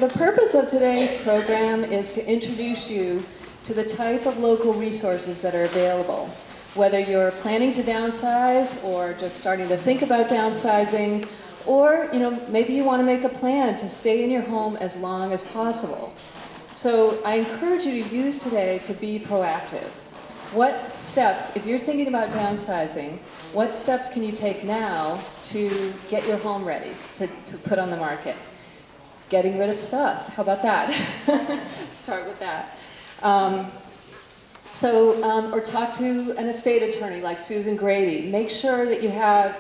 the purpose of today's program is to introduce you to the type of local resources that are available. Whether you're planning to downsize or just starting to think about downsizing, or maybe you want to make a plan to stay in your home as long as possible. So I encourage you to use today to be proactive. What steps, if you're thinking about downsizing, what steps can you take now to get your home ready to put on the market? Getting rid of stuff, how about that? Start with that. Or talk to an estate attorney like Susan Grady. Make sure that you have,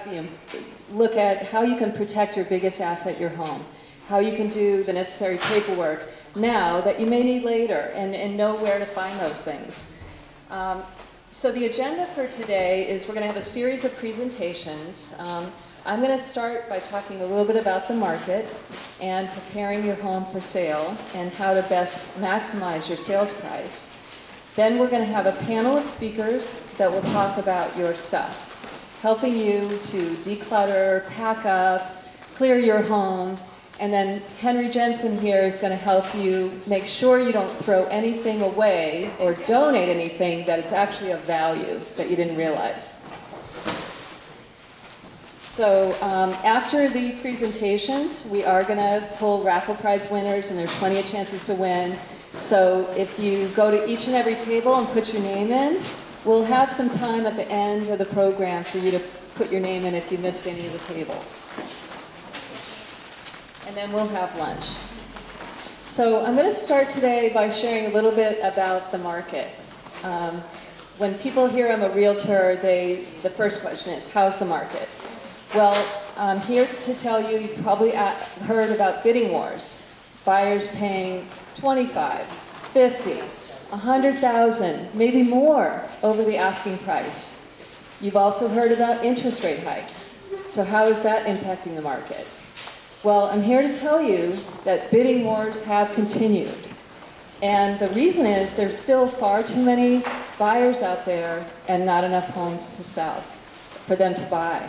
look at how you can protect your biggest asset, your home. How you can do the necessary paperwork now that you may need later, and know where to find those things. So the agenda for today is we're going to have a series of presentations. I'm going to start by talking a little bit about the market and preparing your home for sale and how to best maximize your sales price. Then we're going to have a panel of speakers that will talk about your stuff, helping you to declutter, pack up, clear your home. And then Henry Jensen here is going to help you make sure you don't throw anything away or donate anything that is actually of value that you didn't realize. So after the presentations, we are going to pull raffle prize winners, and there's plenty of chances to win. So if you go to each and every table and put your name in, we'll have some time at the end of the program for you to put your name in if you missed any of the tables. And then we'll have lunch. So I'm going to start today by sharing a little bit about the market. When people hear I'm a realtor, the first question is, how's the market? Well, I'm here to tell you, you've probably heard about bidding wars. Buyers paying $25,000, $50,000, $100,000, maybe more over the asking price. You've also heard about interest rate hikes. So how is that impacting the market? Well, I'm here to tell you that bidding wars have continued. And the reason is there's still far too many buyers out there and not enough homes to sell for them to buy.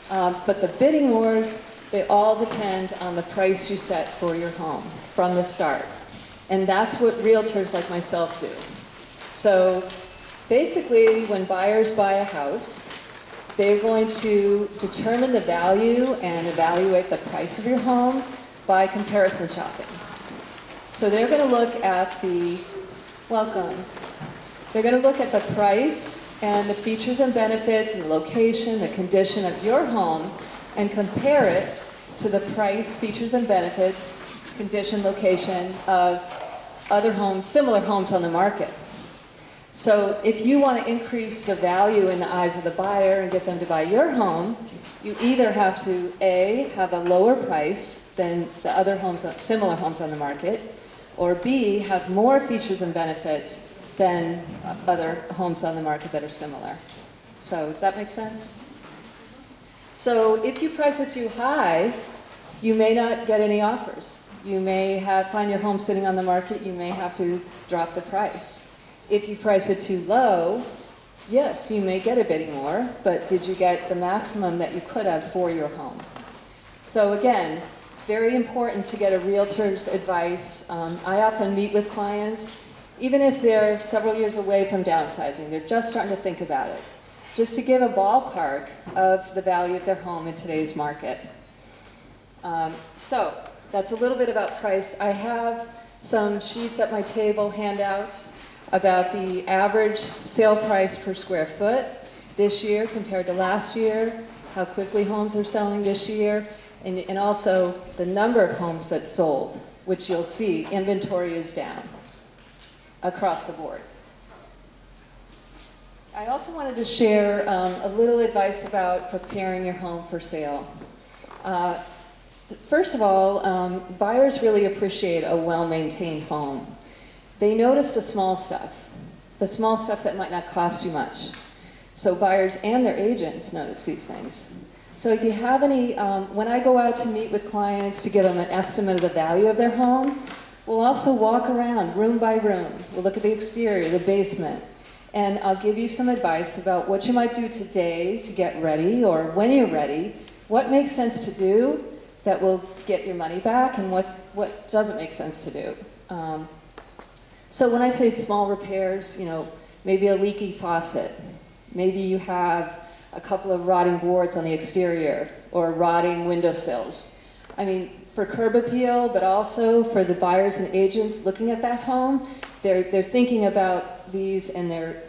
But the bidding wars, they all depend on the price you set for your home from the start. And that's what realtors like myself do. So basically, when buyers buy a house, they're going to determine the value and evaluate the price of your home by comparison shopping. So they're going to look at they're going to look at the price and the features and benefits and the location, the condition of your home, and compare it to the price, features and benefits, condition, location of other homes, similar homes on the market. So if you want to increase the value in the eyes of the buyer and get them to buy your home, you either have to A, have a lower price than the other homes, similar homes on the market, or B, have more features and benefits than other homes on the market that are similar. So does that make sense? So if you price it too high, you may not get any offers. You may find your home sitting on the market, you may have to drop the price. If you price it too low, yes, you may get a bidding war, but did you get the maximum that you could have for your home? So again, it's very important to get a realtor's advice. I often meet with clients, even if they're several years away from downsizing, they're just starting to think about it, just to give a ballpark of the value of their home in today's market. So that's a little bit about price. I have some sheets at my table, handouts, about the average sale price per square foot this year compared to last year, how quickly homes are selling this year, and also the number of homes that sold, which you'll see inventory is down across the board. I also wanted to share a little advice about preparing your home for sale. First of all, buyers really appreciate a well-maintained home. They notice the small stuff that might not cost you much. So buyers and their agents notice these things. So if you have any, when I go out to meet with clients to give them an estimate of the value of their home, we'll also walk around room by room. We'll look at the exterior, the basement, and I'll give you some advice about what you might do today to get ready, or when you're ready, what makes sense to do, that will get your money back and what doesn't make sense to do. So when I say small repairs, maybe a leaky faucet, maybe you have a couple of rotting boards on the exterior or rotting windowsills. I mean, for curb appeal, but also for the buyers and agents looking at that home, they're thinking about these and they're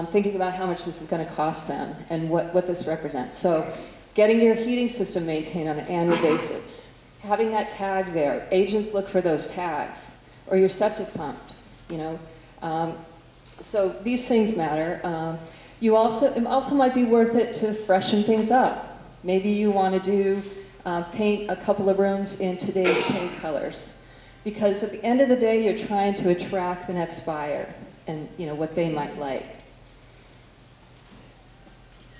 thinking about how much this is going to cost them and what this represents. So getting your heating system maintained on an annual basis, having that tag there, agents look for those tags, or your septic pump, so these things matter. It also might be worth it to freshen things up. Maybe you want to paint a couple of rooms in today's paint colors. Because at the end of the day, you're trying to attract the next buyer and what they might like.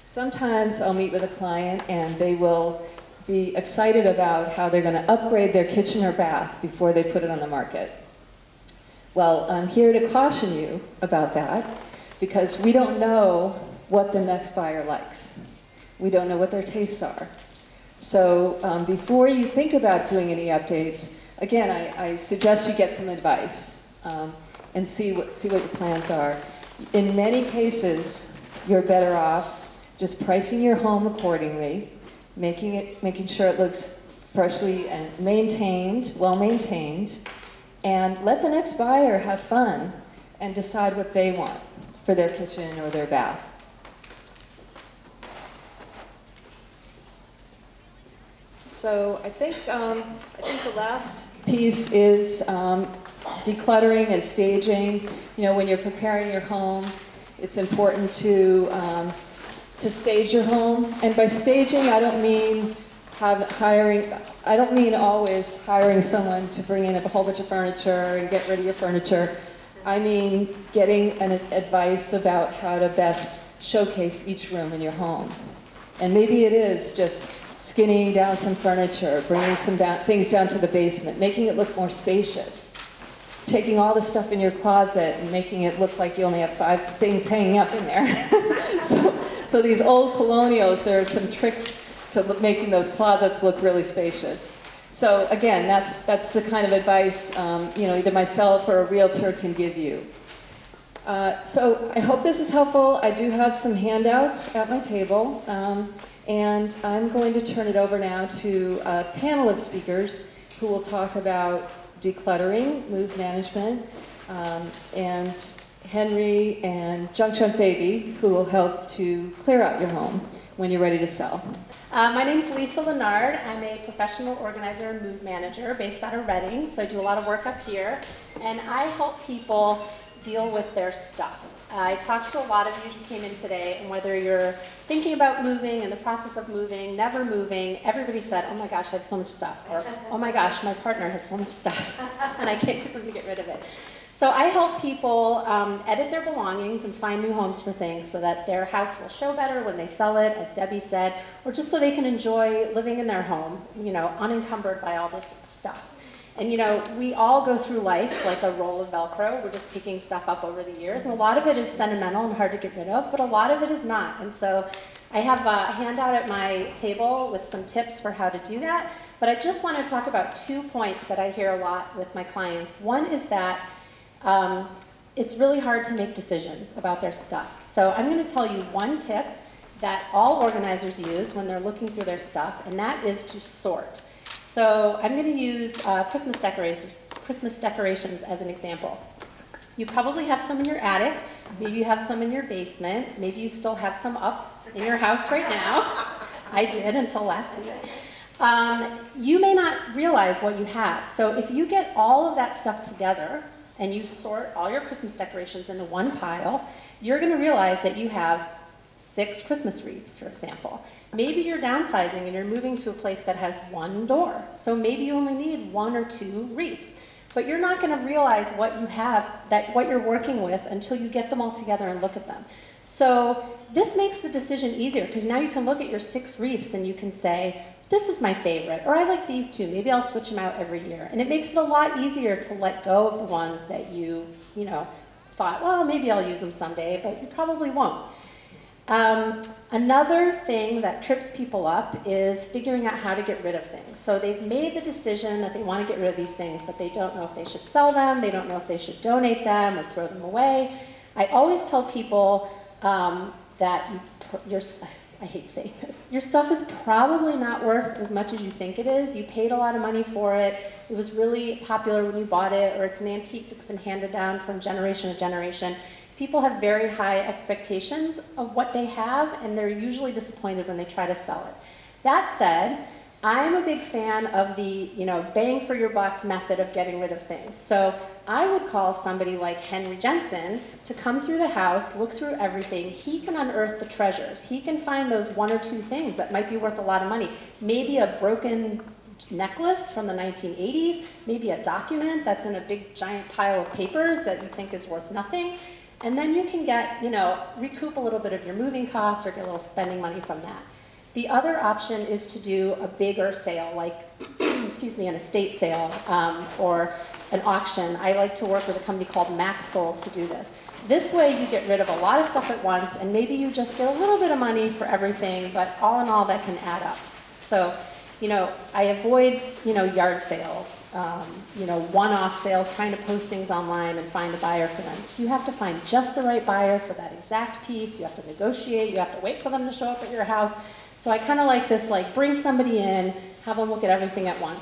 Sometimes I'll meet with a client and they will be excited about how they're going to upgrade their kitchen or bath before they put it on the market. Well, I'm here to caution you about that because we don't know what the next buyer likes. We don't know what their tastes are. So before you think about doing any updates, again, I suggest you get some advice and see what your plans are. In many cases, you're better off just pricing your home accordingly, making sure it looks freshly and maintained, well maintained, and let the next buyer have fun and decide what they want for their kitchen or their bath. So I think the last piece is decluttering and staging. When you're preparing your home, it's important to stage your home. And by staging, I don't mean always hiring someone to bring in a whole bunch of furniture and get rid of your furniture. I mean getting advice about how to best showcase each room in your home. And maybe it is just skinnying down some furniture, bringing some things down to the basement, making it look more spacious, taking all the stuff in your closet and making it look like you only have 5 things hanging up in there. So these old colonials, there are some tricks to making those closets look really spacious. So again, that's the kind of advice either myself or a realtor can give you. So I hope this is helpful. I do have some handouts at my table. And I'm going to turn it over now to a panel of speakers who will talk about decluttering, move management, and Henry and Junk Junk Baby, who will help to clear out your home when you're ready to sell. My name's Lisa Lennard. I'm a professional organizer and move manager based out of Reading, so I do a lot of work up here, and I help people deal with their stuff. I talked to a lot of you who came in today, and whether you're thinking about moving, in the process of moving, never moving, everybody said, oh my gosh, I have so much stuff, or oh my gosh, my partner has so much stuff, and I can't get them to get rid of it. So I help people edit their belongings and find new homes for things so that their house will show better when they sell it, as Debbie said, or just so they can enjoy living in their home, unencumbered by all this stuff. And we all go through life like a roll of Velcro. We're just picking stuff up over the years. And a lot of it is sentimental and hard to get rid of, but a lot of it is not. And so I have a handout at my table with some tips for how to do that. But I just want to talk about 2 points that I hear a lot with my clients. One is that it's really hard to make decisions about their stuff. So I'm going to tell you one tip that all organizers use when they're looking through their stuff, and that is to sort. So I'm going to use Christmas decorations as an example. You probably have some in your attic. Maybe you have some in your basement. Maybe you still have some up in your house right now. I did until last week. You may not realize what you have. So if you get all of that stuff together and you sort all your Christmas decorations into one pile, you're going to realize that you have 6 Christmas wreaths, for example. Maybe you're downsizing and you're moving to a place that has 1 door. So maybe you only need 1 or 2 wreaths. But you're not going to realize what you have, what you're working with, until you get them all together and look at them. So this makes the decision easier, because now you can look at your 6 wreaths and you can say, this is my favorite, or I like these 2. Maybe I'll switch them out every year. And it makes it a lot easier to let go of the ones that you thought, well, maybe I'll use them someday, but you probably won't. Another thing that trips people up is figuring out how to get rid of things. So they've made the decision that they want to get rid of these things, but they don't know if they should sell them, they don't know if they should donate them or throw them away. I always tell people that I hate saying this, your stuff is probably not worth as much as you think it is. You paid a lot of money for it, it was really popular when you bought it, or it's an antique that's been handed down from generation to generation. People have very high expectations of what they have, and they're usually disappointed when they try to sell it. That said, I'm a big fan of the, bang for your buck method of getting rid of things. So I would call somebody like Henry Jensen to come through the house, look through everything. He can unearth the treasures. He can find those one or two things that might be worth a lot of money. Maybe a broken necklace from the 1980s, maybe a document that's in a big giant pile of papers that you think is worth nothing. And then you can get, recoup a little bit of your moving costs or get a little spending money from that. The other option is to do a bigger sale, like, an estate sale or an auction. I like to work with a company called Max Sold to do this. This way you get rid of a lot of stuff at once, and maybe you just get a little bit of money for everything, but all in all that can add up. So, I avoid, yard sales. One-off sales, trying to post things online and find a buyer for them. You have to find just the right buyer for that exact piece. You have to negotiate. You have to wait for them to show up at your house. So I kind of like this, bring somebody in, have them look at everything at once.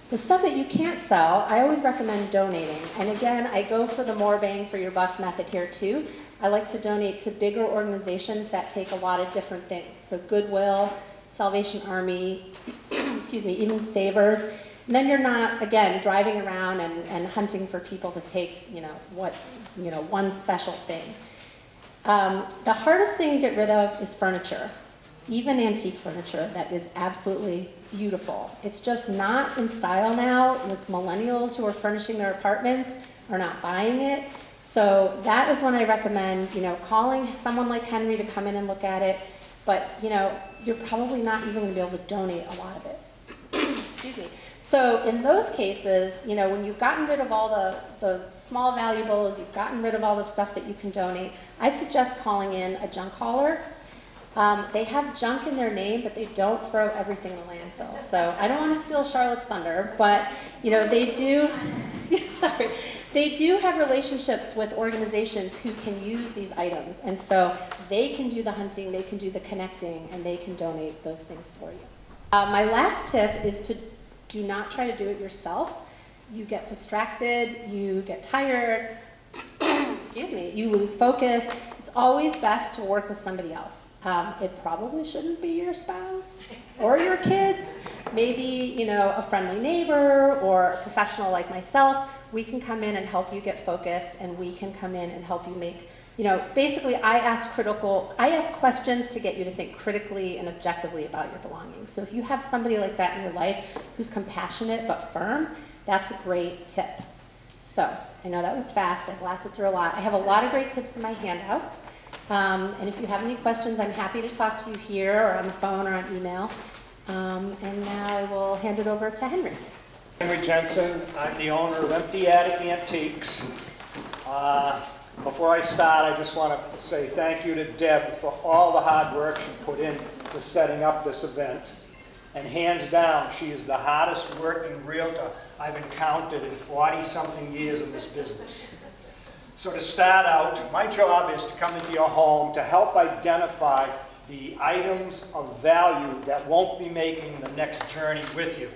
The stuff that you can't sell, I always recommend donating. And again, I go for the more bang for your buck method here too. I like to donate to bigger organizations that take a lot of different things. So Goodwill, Salvation Army, even Savers. And then you're not, again, driving around and hunting for people to take, one special thing. The hardest thing to get rid of is furniture, even antique furniture that is absolutely beautiful. It's just not in style now. With millennials who are furnishing their apartments are not buying it. So that is when I recommend, calling someone like Henry to come in and look at it. But, you're probably not even going to be able to donate a lot of it. Excuse me. So in those cases, when you've gotten rid of all the small valuables, you've gotten rid of all the stuff that you can donate, I'd suggest calling in a junk hauler. They have junk in their name, but they don't throw everything in the landfill. So I don't want to steal Charlotte's thunder, but they do. Sorry. They do have relationships with organizations who can use these items, and so they can do the hunting, they can do the connecting, and they can donate those things for you. My last tip is to do not try to do it yourself. You get distracted, you get tired, you lose focus. It's always best to work with somebody else. It probably shouldn't be your spouse or your kids. Maybe, a friendly neighbor or a professional like myself. We can come in and help you get focused, and we can come in and help you make, basically I ask questions to get you to think critically and objectively about your belongings. So if you have somebody like that in your life who's compassionate but firm, that's a great tip. So I know that was fast, I blasted through a lot. I have a lot of great tips in my handouts. And if you have any questions, I'm happy to talk to you here or on the phone or on email. And now I will hand it over to Henry. Henry Jensen, I'm the owner of Empty Attic Antiques. Before I start, I just want to say thank you to Deb for all the hard work she put into setting up this event. And hands down, she is the hardest working realtor I've encountered in 40-something years in this business. So to start out, my job is to come into your home to help identify the items of value that won't be making the next journey with you.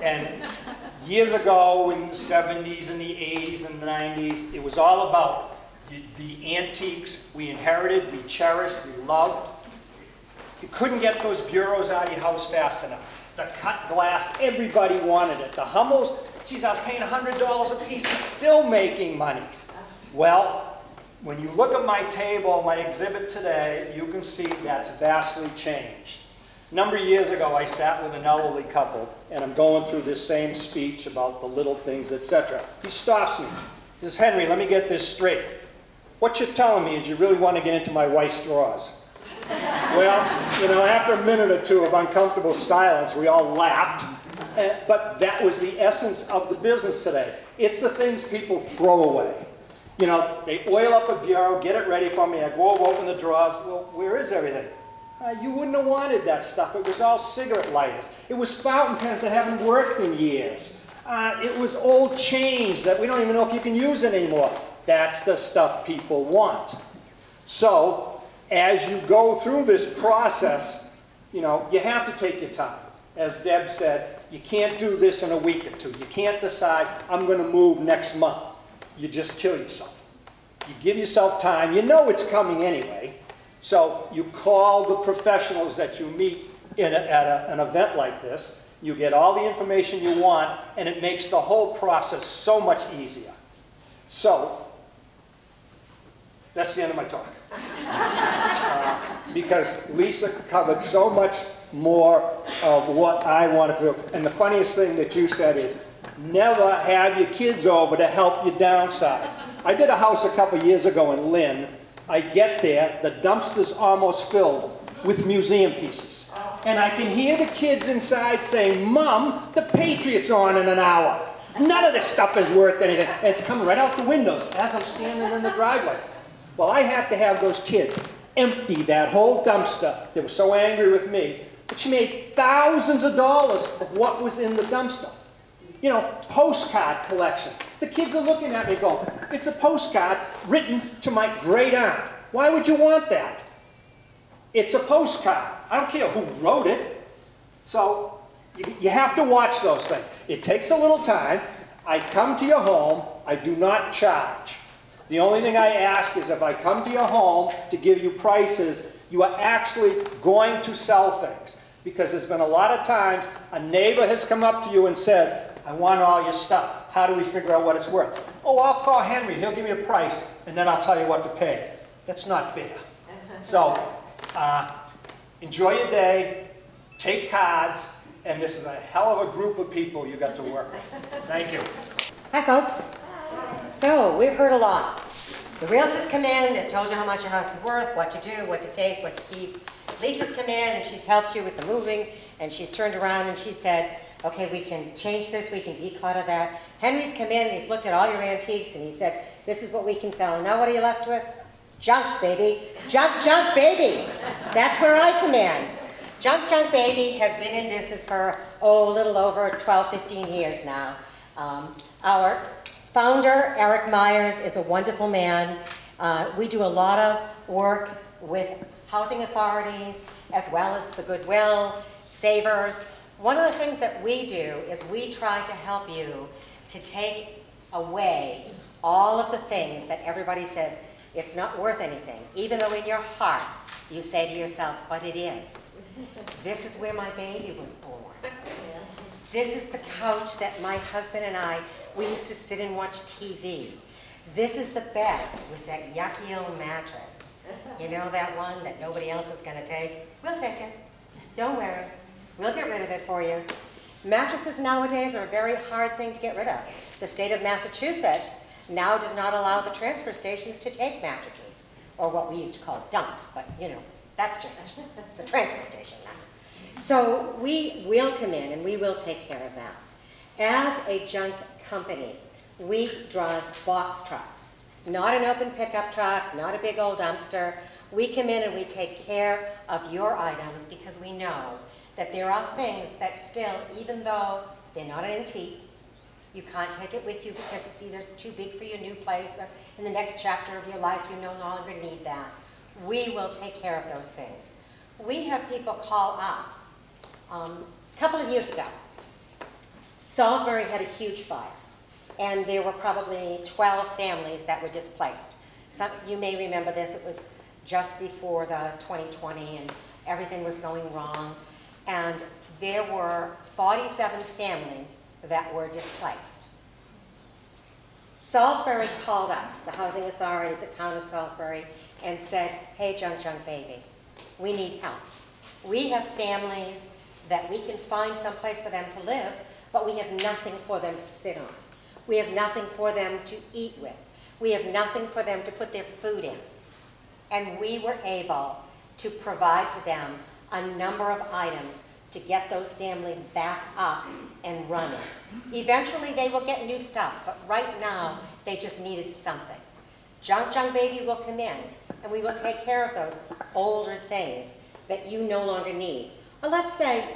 And years ago, in the 70s and the 80s and the 90s, it was all about the antiques we inherited, we cherished, we loved. You couldn't get those bureaus out of your house fast enough. The cut glass, everybody wanted it. The Hummels, geez, I was paying $100 a piece and still making money. Well, when you look at my table, my exhibit today, you can see that's vastly changed. A number of years ago, I sat with an elderly couple, and I'm going through this same speech about the little things, etc. He stops me. He says, Henry, let me get this straight. What you're telling me is you really want to get into my wife's drawers. Well, after a minute or two of uncomfortable silence, we all laughed. But that was the essence of the business today. It's the things people throw away. You know, they oil up a bureau, get it ready for me. I go over, open the drawers. Well, where is everything? You wouldn't have wanted that stuff. It was all cigarette lighters. It was fountain pens that haven't worked in years. It was old change that we don't even know if you can use it anymore. That's the stuff people want. So, as you go through this process, you know, you have to take your time. As Deb said, you can't do this in a week or two. You can't decide, I'm going to move next month. You just kill yourself. You give yourself time. You know it's coming anyway. So you call the professionals that you meet at an event like this. You get all the information you want, and it makes the whole process so much easier. So, that's the end of my talk. Because Lisa covered so much more of what I wanted to do. And the funniest thing that you said is, never have your kids over to help you downsize. I did a house a couple years ago in Lynn. I get there, the dumpster's almost filled with museum pieces. And I can hear the kids inside saying, Mom, the Patriots are on in an hour. None of this stuff is worth anything. And it's coming right out the windows as I'm standing in the driveway. Well, I had to have those kids empty that whole dumpster. They were so angry with me. But she made thousands of dollars of what was in the dumpster. You know, postcard collections. The kids are looking at me going, it's a postcard written to my great aunt. Why would you want that? It's a postcard. I don't care who wrote it. So you have to watch those things. It takes a little time. I come to your home. I do not charge. The only thing I ask is if I come to your home to give you prices, you are actually going to sell things. Because there's been a lot of times a neighbor has come up to you and says, I want all your stuff. How do we figure out what it's worth? Oh, I'll call Henry. He'll give me a price, and then I'll tell you what to pay. That's not fair. So, enjoy your day. Take cards. And this is a hell of a group of people you got to work with. Thank you. Hi, folks. So, we've heard a lot. The realtors come in, they've told you how much your house is worth, what to do, what to take, what to keep. Lisa's come in, and she's helped you with the moving, and she's turned around and she said, okay, we can change this, we can declutter that. Henry's come in and he's looked at all your antiques and he said, this is what we can sell. And now what are you left with? Junk, baby. Junk, junk, baby. That's where I come in. Junk, junk, baby has been in business for, a little over 12, 15 years now. Our founder, Eric Myers, is a wonderful man. We do a lot of work with housing authorities, as well as the Goodwill, Savers. One of the things that we do is we try to help you to take away all of the things that everybody says, it's not worth anything, even though in your heart you say to yourself, but it is. This is where my baby was born. This is the couch that my husband and we used to sit and watch TV. This is the bed with that yucky old mattress. You know that one that nobody else is going to take? We'll take it. Don't worry. We'll get rid of it for you. Mattresses nowadays are a very hard thing to get rid of. The state of Massachusetts now does not allow the transfer stations to take mattresses, or what we used to call dumps, but you know, that's changed. It's a transfer station now. So we will come in and we will take care of that. As a junk company, we drive box trucks, not an open pickup truck, not a big old dumpster. We come in and we take care of your items because we know that there are things that still, even though they're not an antique, you can't take it with you because it's either too big for your new place or in the next chapter of your life you no longer need that. We will take care of those things. We have people call us. A couple of years ago, Salisbury had a huge fire, and there were probably 12 families that were displaced. You may remember this, it was just before the 2020 and everything was going wrong. And there were 47 families that were displaced. Salisbury called us, the housing authority, the town of Salisbury, and said, hey, junk, junk, baby, we need help. We have families that we can find someplace for them to live, but we have nothing for them to sit on. We have nothing for them to eat with. We have nothing for them to put their food in. And we were able to provide to them a number of items to get those families back up and running. Eventually they will get new stuff, but right now they just needed something. Junk Baby will come in, and we will take care of those older things that you no longer need. Or let's say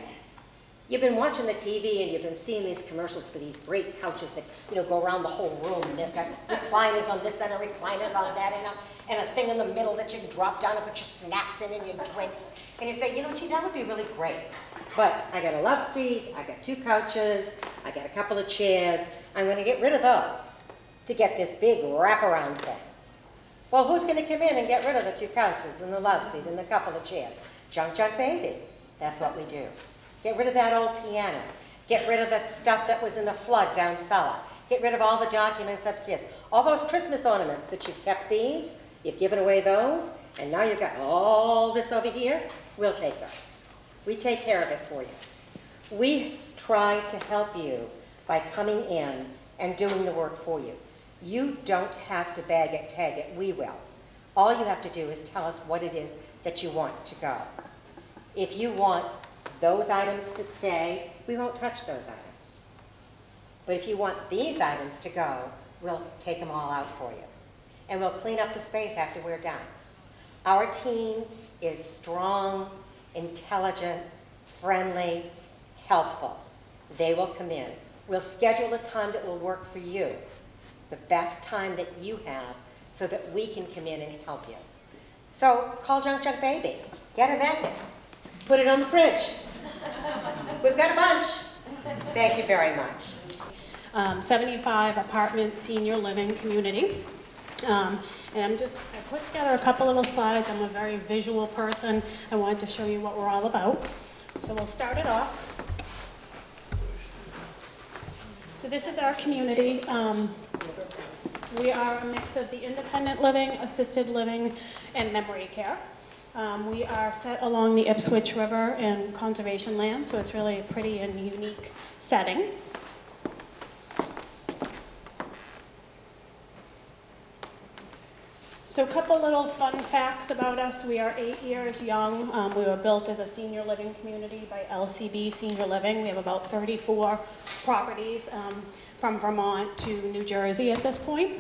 you've been watching the TV and you've been seeing these commercials for these great couches that, you know, go around the whole room, and they've got recliners on this end and recliners on that end, and a thing in the middle that you can drop down and put your snacks in and your drinks. And you say, you know, gee, that would be really great. But I got a love seat, I got 2 couches, I got a couple of chairs. I'm going to get rid of those to get this big wraparound thing. Well, who's going to come in and get rid of the 2 couches and the love seat and the couple of chairs? Junk Baby. That's what we do. Get rid of that old piano. Get rid of that stuff that was in the flood down cellar. Get rid of all the documents upstairs. All those Christmas ornaments that you've kept these, you've given away those, and now you've got all this over here, we'll take those. We take care of it for you. We try to help you by coming in and doing the work for you. You don't have to bag it, tag it, we will. All you have to do is tell us what it is that you want to go. If you want those items to stay, we won't touch those items. But if you want these items to go, we'll take them all out for you. And we'll clean up the space after we're done. Our team is strong, intelligent, friendly, helpful. They will come in. We'll schedule a time that will work for you, the best time that you have, so that we can come in and help you. So call Junk Baby. Get a vacuum. Put it on the fridge. We've got a bunch. Thank you very much. 75 apartment senior living community. And I put together a couple little slides. I'm a very visual person. I wanted to show you what we're all about. So we'll start it off. So this is our community. We are a mix of the independent living, assisted living, and memory care. We are set along the Ipswich River and conservation land, so it's really a pretty and unique setting. So a couple little fun facts about us. We are 8 years young. We were built as a senior living community by LCB Senior Living. We have about 34 properties from Vermont to New Jersey at this point.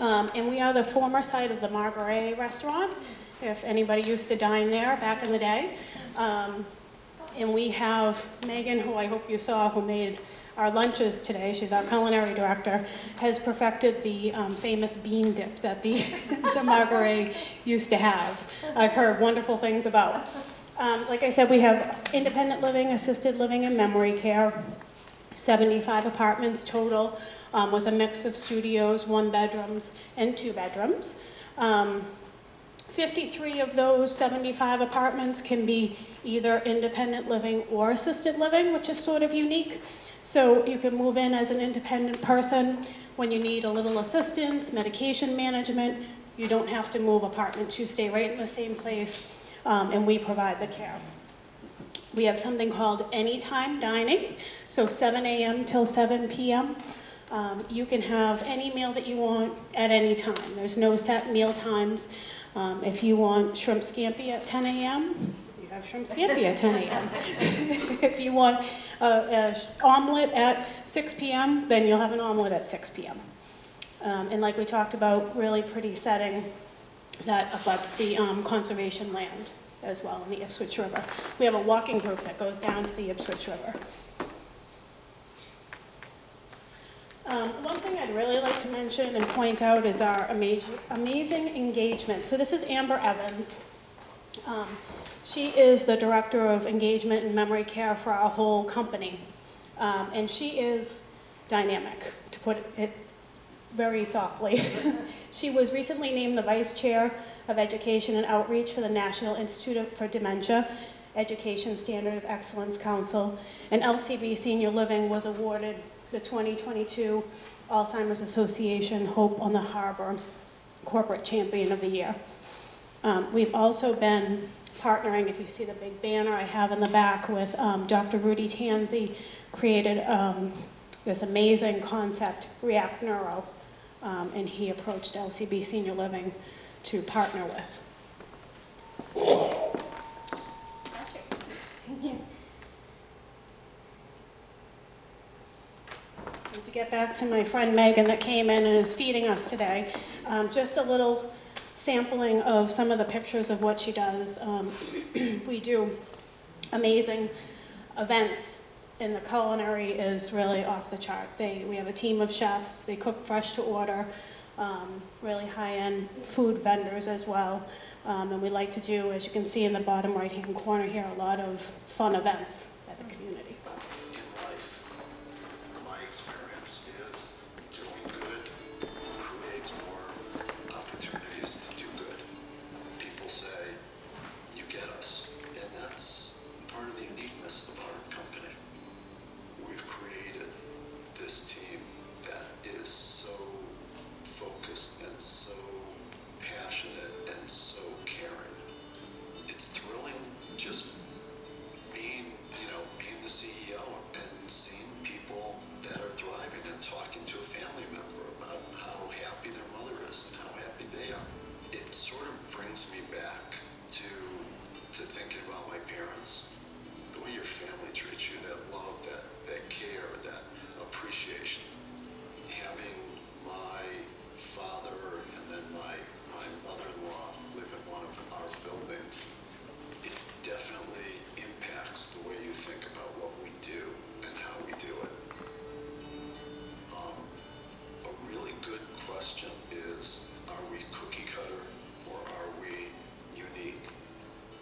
And we are the former site of the Margaret restaurant, if anybody used to dine there back in the day. And we have Megan, who I hope you saw, who made our lunches today. She's our culinary director, has perfected the famous bean dip that the Margaret used to have. I've heard wonderful things about. Like I said, we have independent living, assisted living, and memory care. 75 apartments total, with a mix of studios, 1 bedrooms, and 2 bedrooms. 53 of those 75 apartments can be either independent living or assisted living, which is sort of unique. So you can move in as an independent person when you need a little assistance, medication management. You don't have to move apartments. You stay right in the same place, and we provide the care. We have something called anytime dining, so 7 a.m. till 7 p.m. You can have any meal that you want at any time. There's no set meal times. If you want shrimp scampi at 10 a.m., you have shrimp scampi at 10 a.m. If you want an omelet at 6 p.m., then you'll have an omelet at 6 p.m. And like we talked about, really pretty setting that abuts the conservation land as well in the Ipswich River. We have a walking group that goes down to the Ipswich River. One thing I'd really like to mention and point out is our amazing engagement. So this is Amber Evans. She is the director of engagement and memory care for our whole company. And she is dynamic, to put it very softly. She was recently named the vice chair of education and outreach for the National Institute for Dementia Education Standard of Excellence Council. And LCB Senior Living was awarded the 2022 Alzheimer's Association Hope on the Harbor Corporate Champion of the Year. We've also been partnering, if you see the big banner I have in the back, with Dr. Rudy Tanzi, created this amazing concept, React Neuro, and he approached LCB Senior Living to partner with. To get back to my friend Megan that came in and is feeding us today, Just a little sampling of some of the pictures of what she does. We do amazing events, and the culinary is really off the chart. We have a team of chefs. They cook fresh to order, really high-end food vendors as well. And we like to do, as you can see in the bottom right-hand corner here, a lot of fun events at the community. In life, my experience is doing good creates more opportunities to do good. People say, you get us, and that's part of the uniqueness of our company. We've created this team that is so focused and so passionate and so caring. It's thrilling just being the CEO and seeing people that are thriving and talking to a family member about how happy their mother is and how happy they are. It sort of brings me back to thinking about my parents, the way your family treats you, that love, that care, that appreciation. Having my father and then my mother-in-law live in one of our buildings, it definitely impacts the way you think about what we do and how we do it. A really good question is, are we cookie cutter or are we unique?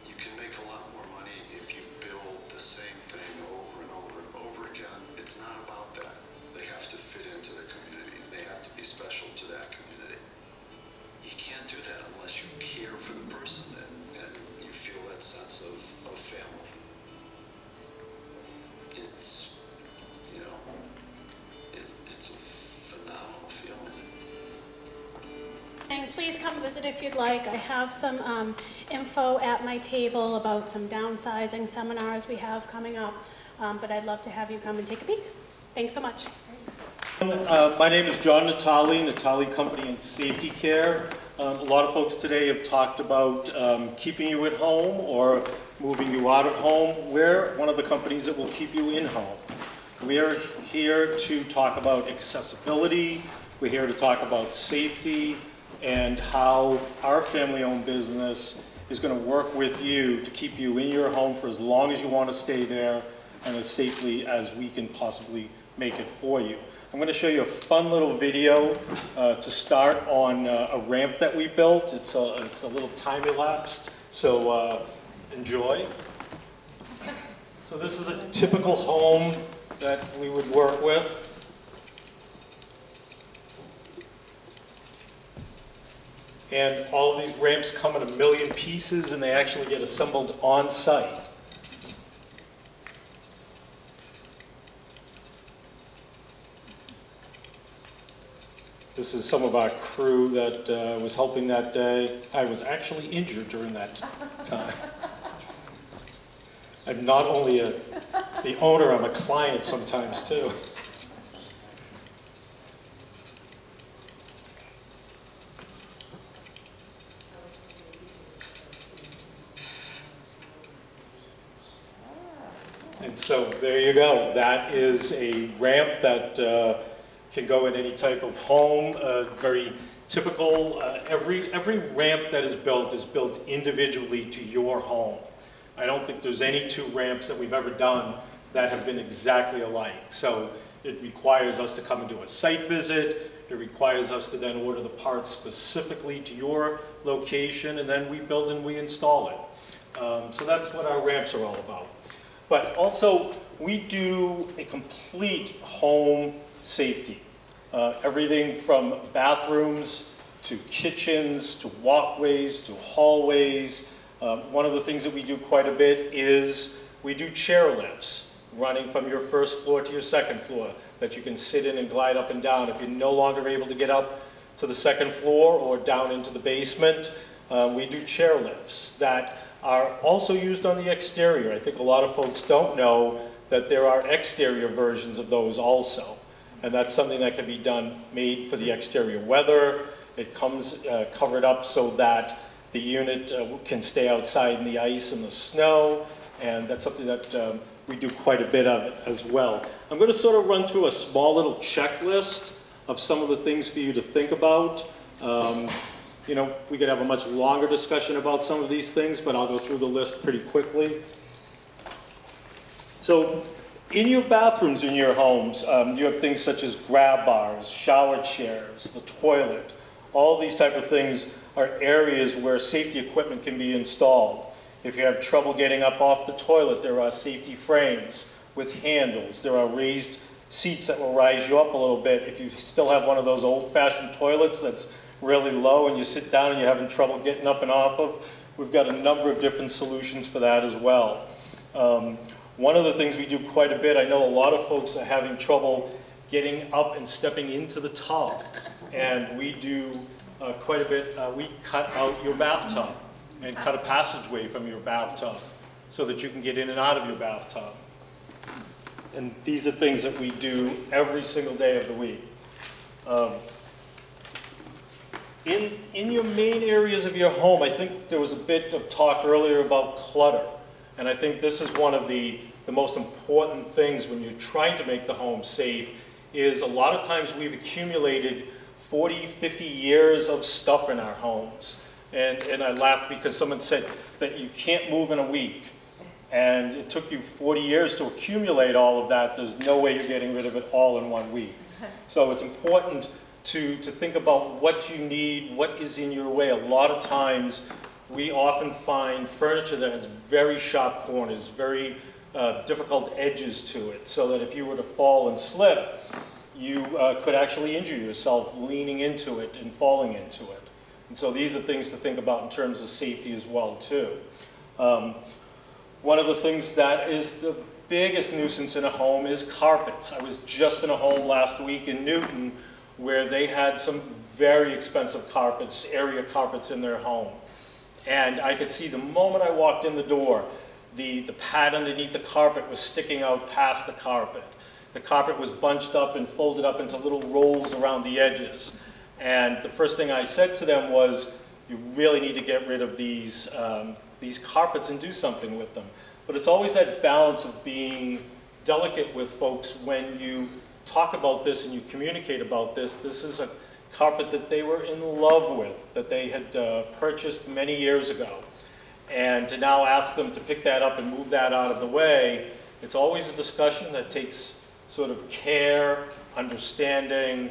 You can make a lot more money if you build the same thing over and over and over again. It's not about that. They have to fit into the community. They have to be special to that community. You can't do that unless you care for the person and you feel that sense of family. It's, it's a phenomenal feeling. And please come visit if you'd like. I have some info at my table about some downsizing seminars we have coming up, but I'd love to have you come and take a peek. Thanks so much. My name is John Natali Company and Safety Care. A lot of folks today have talked about keeping you at home or moving you out of home. We're one of the companies that will keep you in home. We're here to talk about accessibility. We're here to talk about safety and how our family-owned business is going to work with you to keep you in your home for as long as you want to stay there and as safely as we can possibly make it for you. I'm going to show you a fun little video to start on a ramp that we built. It's a little time-elapsed, so enjoy. So this is a typical home that we would work with. And all of these ramps come in a million pieces and they actually get assembled on site. This is some of our crew that was helping that day. I was actually injured during that time. I'm not only the owner, I'm a client sometimes too. And so there you go. That is a ramp that can go in any type of home. Very typical. Every ramp that is built individually to your home. I don't think there's any two ramps that we've ever done that have been exactly alike. So it requires us to come and do a site visit. It requires us to then order the parts specifically to your location, and then we build and we install it. So that's what our ramps are all about. But also, we do a complete home safety. Everything from bathrooms to kitchens to walkways to hallways. One of the things that we do quite a bit is we do chair lifts running from your first floor to your second floor that you can sit in and glide up and down. If you're no longer able to get up to the second floor or down into the basement, we do chair lifts that are also used on the exterior. I think a lot of folks don't know that there are exterior versions of those also. And that's something that can be done, made for the exterior weather. It comes covered up so that the unit can stay outside in the ice and the snow. And that's something that we do quite a bit of as well. I'm going to sort of run through a small little checklist of some of the things for you to think about. You know, we could have a much longer discussion about some of these things, but I'll go through the list pretty quickly. So, in your bathrooms in your homes, you have things such as grab bars, shower chairs, the toilet. All these type of things are areas where safety equipment can be installed. If you have trouble getting up off the toilet, there are safety frames with handles. There are raised seats that will rise you up a little bit. If you still have one of those old-fashioned toilets that's really low and you sit down and you're having trouble getting up and off of, we've got a number of different solutions for that as well. One of the things we do quite a bit, I know a lot of folks are having trouble getting up and stepping into the tub. And we do quite a bit, we cut out your bathtub and cut a passageway from your bathtub so that you can get in and out of your bathtub. And these are things that we do every single day of the week. In your main areas of your home, I think there was a bit of talk earlier about clutter. And I think this is one of the most important things when you're trying to make the home safe, is a lot of times we've accumulated 40, 50 years of stuff in our homes. And I laughed because someone said that you can't move in a week. And it took you 40 years to accumulate all of that. There's no way you're getting rid of it all in 1 week. So it's important to think about what you need, what is in your way. A lot of times we often find furniture that has very sharp corners, very difficult edges to it, so that if you were to fall and slip, you could actually injure yourself leaning into it and falling into it. And so these are things to think about in terms of safety as well too. One of the things that is the biggest nuisance in a home is carpets. I was just in a home last week in Newton where they had some very expensive carpets, area carpets in their home. And I could see the moment I walked in the door, the pad underneath the carpet was sticking out past the carpet. The carpet was bunched up and folded up into little rolls around the edges. And the first thing I said to them was, you really need to get rid of these carpets and do something with them. But it's always that balance of being delicate with folks when you talk about this and you communicate about this. This is a carpet that they were in love with, that they had purchased many years ago. And to now ask them to pick that up and move that out of the way, it's always a discussion that takes sort of care, understanding,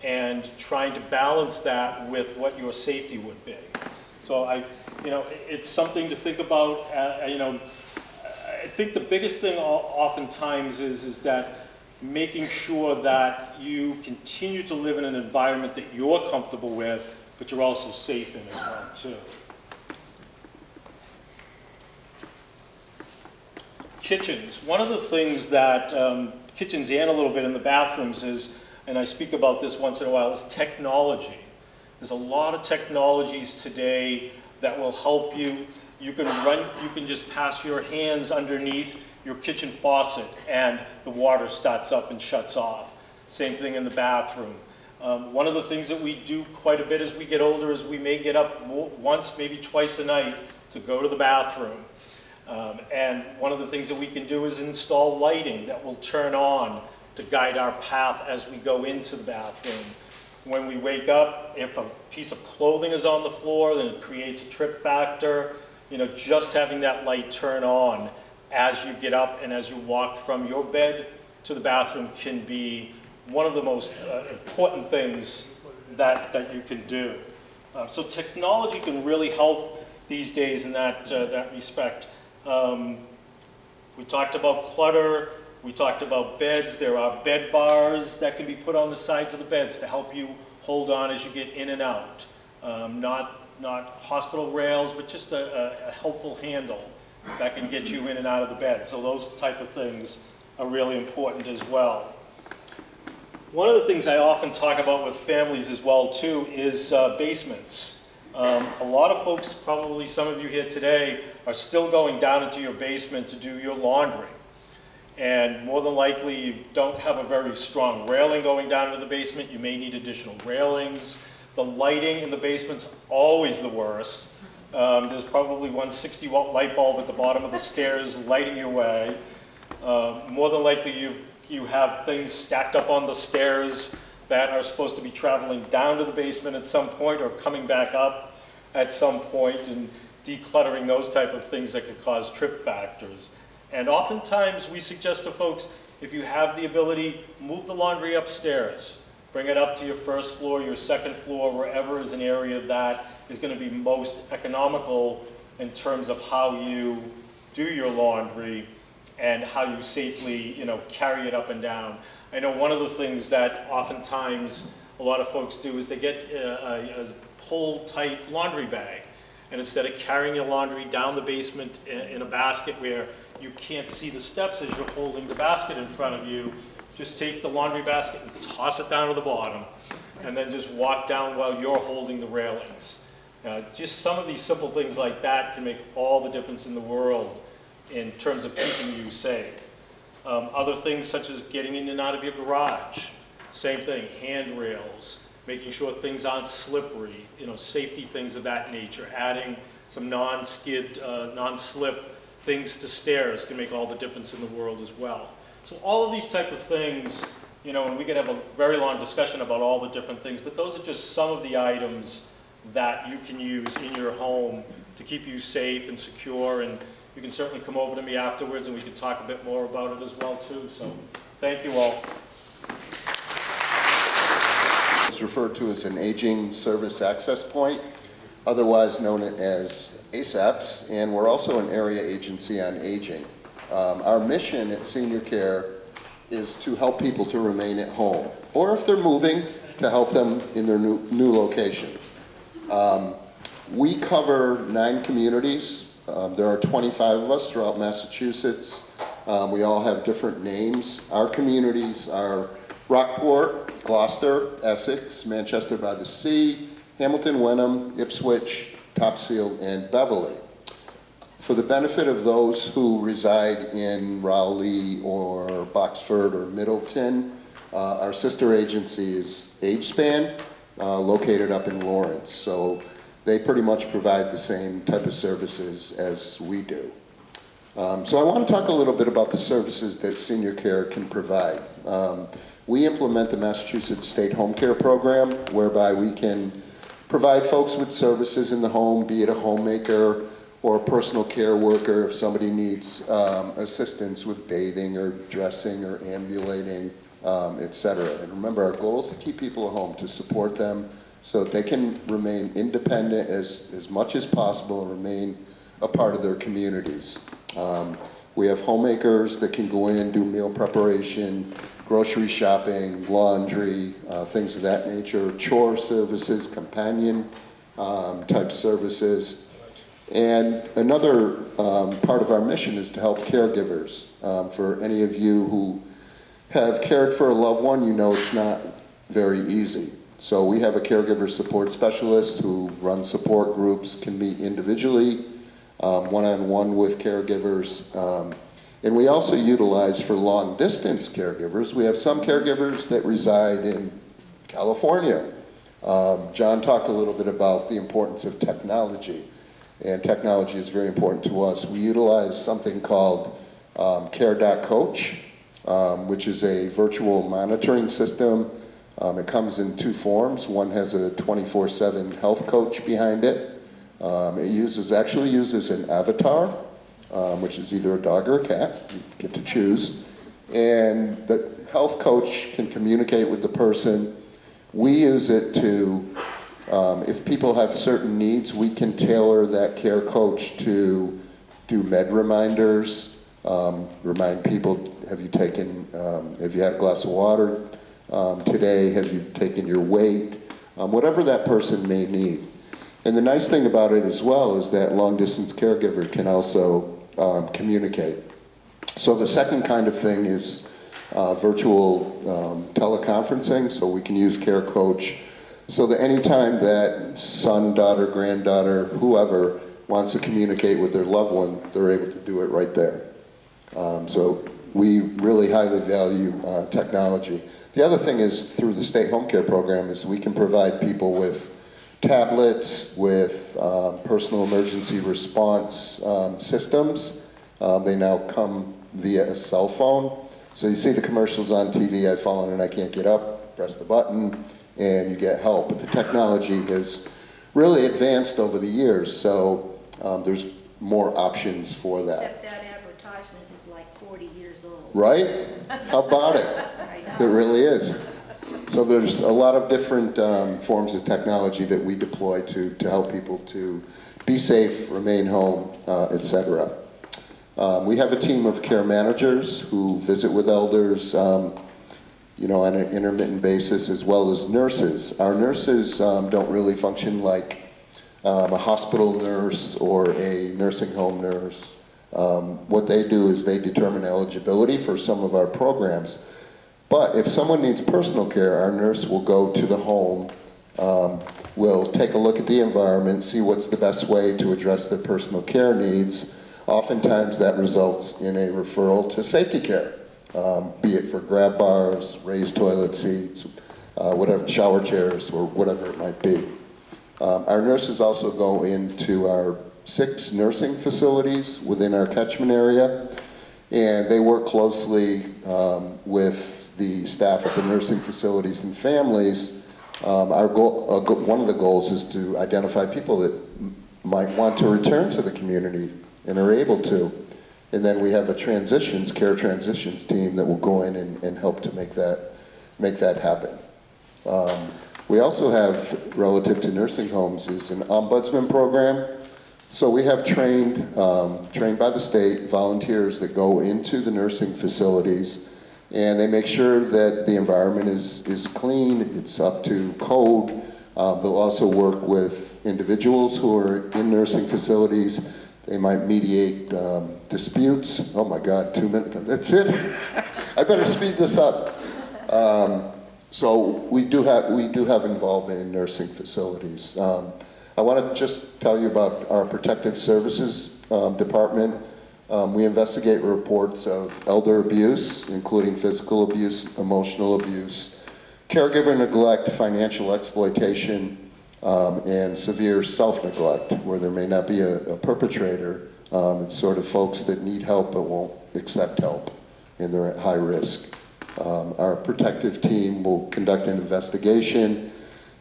and trying to balance that with what your safety would be. So it's something to think about. I think the biggest thing oftentimes is that making sure that you continue to live in an environment that you're comfortable with, but you're also safe in as well too. Kitchens. One of the things that kitchens and a little bit in the bathrooms is, and I speak about this once in a while, is technology. There's a lot of technologies today that will help you. You can just pass your hands underneath your kitchen faucet and the water starts up and shuts off. Same thing in the bathroom. One of the things that we do quite a bit as we get older is we may get up once, maybe twice a night to go to the bathroom. And one of the things that we can do is install lighting that will turn on to guide our path as we go into the bathroom. When we wake up, if a piece of clothing is on the floor, then it creates a trip factor. Just having that light turn on as you get up and as you walk from your bed to the bathroom can be one of the most important things that you can do. So technology can really help these days in that respect. We talked about clutter, we talked about beds. There are bed bars that can be put on the sides of the beds to help you hold on as you get in and out. Not hospital rails, but just a helpful handle that can get you in and out of the bed. So those type of things are really important as well. One of the things I often talk about with families as well too is basements. A lot of folks, probably some of you here today, are still going down into your basement to do your laundry. And more than likely you don't have a very strong railing going down into the basement. You may need additional railings. The lighting in the basement's always the worst. There's probably one 60-watt light bulb at the bottom of the stairs lighting your way. More than likely you have things stacked up on the stairs that are supposed to be traveling down to the basement at some point or coming back up at some point, and decluttering those type of things that could cause trip factors. And oftentimes we suggest to folks, if you have the ability, move the laundry upstairs. Bring it up to your first floor, your second floor, wherever is an area that is going to be most economical in terms of how you do your laundry and how you safely, carry it up and down. I know one of the things that oftentimes a lot of folks do is they get a pull-tight laundry bag. And instead of carrying your laundry down the basement in a basket where you can't see the steps as you're holding the basket in front of you, just take the laundry basket and toss it down to the bottom, and then just walk down while you're holding the railings. Just some of these simple things like that can make all the difference in the world in terms of keeping you safe. Other things such as getting in and out of your garage, same thing, handrails, making sure things aren't slippery, safety things of that nature, adding some non-skid, non-slip things to stairs can make all the difference in the world as well. So all of these type of things, and we could have a very long discussion about all the different things, but those are just some of the items that you can use in your home to keep you safe and secure. And you can certainly come over to me afterwards and we can talk a bit more about it as well too. So thank you all. It's referred to as an aging service access point, otherwise known as ASAPs, and we're also an area agency on aging. Our mission at Senior Care is to help people to remain at home, or if they're moving, to help them in their new location. We cover 9 communities. There are 25 of us throughout Massachusetts. We all have different names. Our communities are Rockport, Gloucester, Essex, Manchester by the Sea, Hamilton, Wenham, Ipswich, Topsfield, and Beverly. For the benefit of those who reside in Rowley or Boxford or Middleton, our sister agency is AgeSpan, located up in Lawrence. So they pretty much provide the same type of services as we do. So I want to talk a little bit about the services that Senior Care can provide. We implement the Massachusetts State Home Care Program, whereby we can provide folks with services in the home, be it a homemaker or a personal care worker if somebody needs assistance with bathing or dressing or ambulating, etc. And remember, our goal is to keep people at home, to support them so that they can remain independent as much as possible and remain a part of their communities. We have homemakers that can go in, do meal preparation, grocery shopping, laundry, things of that nature, chore services, companion type services. And another part of our mission is to help caregivers. For any of you who have cared for a loved one, you know it's not very easy. So we have a caregiver support specialist who runs support groups, can meet individually, one-on-one with caregivers. And we also utilize for long-distance caregivers. We have some caregivers that reside in California. John talked a little bit about the importance of technology, and technology is very important to us. We utilize something called Care.Coach, which is a virtual monitoring system. It comes in 2 forms. One has a 24/7 health coach behind it. It actually uses an avatar, which is either a dog or a cat, you get to choose. And the health coach can communicate with the person. We use it to, if people have certain needs, we can tailor that care coach to do med reminders, remind people, have you had a glass of water today, have you taken your weight, whatever that person may need. And the nice thing about it as well is that long-distance caregiver can also communicate. So the second kind of thing is virtual teleconferencing, so we can use Care Coach so that anytime that son, daughter, granddaughter, whoever wants to communicate with their loved one, they're able to do it right there. So we really highly value technology. The other thing is, through the State Home Care Program, is we can provide people with tablets, with personal emergency response systems. They now come via a cell phone. So you see the commercials on TV, I've fallen and I can't get up. press the button, and you get help. But the technology has really advanced over the years, so there's more options for that. Except that advertisement is like 40 years old. Right? How about it? I It know. really is. So there's a lot of different forms of technology that we deploy to help people to be safe, remain home, etc. We have a team of care managers who visit with elders, you know, on an intermittent basis, as well as nurses. Our nurses don't really function like a hospital nurse or a nursing home nurse. What they do is they determine eligibility for some of our programs. But if someone needs personal care, our nurse will go to the home, will take a look at the environment, see what's the best way to address their personal care needs. Oftentimes that results in a referral to safety care, be it for grab bars, raised toilet seats, whatever, shower chairs, or whatever it might be. Our nurses also go into our 6 nursing facilities within our catchment area, and they work closely with the staff at the nursing facilities and families. Our goal, one of the goals is to identify people that might want to return to the community and are able to. And then we have a care transitions team that will go in and help to make that happen. We also have, relative to nursing homes, is an ombudsman program. So we have trained by the state volunteers that go into the nursing facilities, and they make sure that the environment is clean, it's up to code. They'll also work with individuals who are in nursing facilities. They might mediate disputes. Oh my God, 2 minutes, that's it? I better speed this up. So we do have involvement in nursing facilities. I want to just tell you about our protective services department. We investigate reports of elder abuse, including physical abuse, emotional abuse, caregiver neglect, financial exploitation, and severe self-neglect, where there may not be a perpetrator. It's sort of folks that need help but won't accept help, and they're at high risk. Our protective team will conduct an investigation,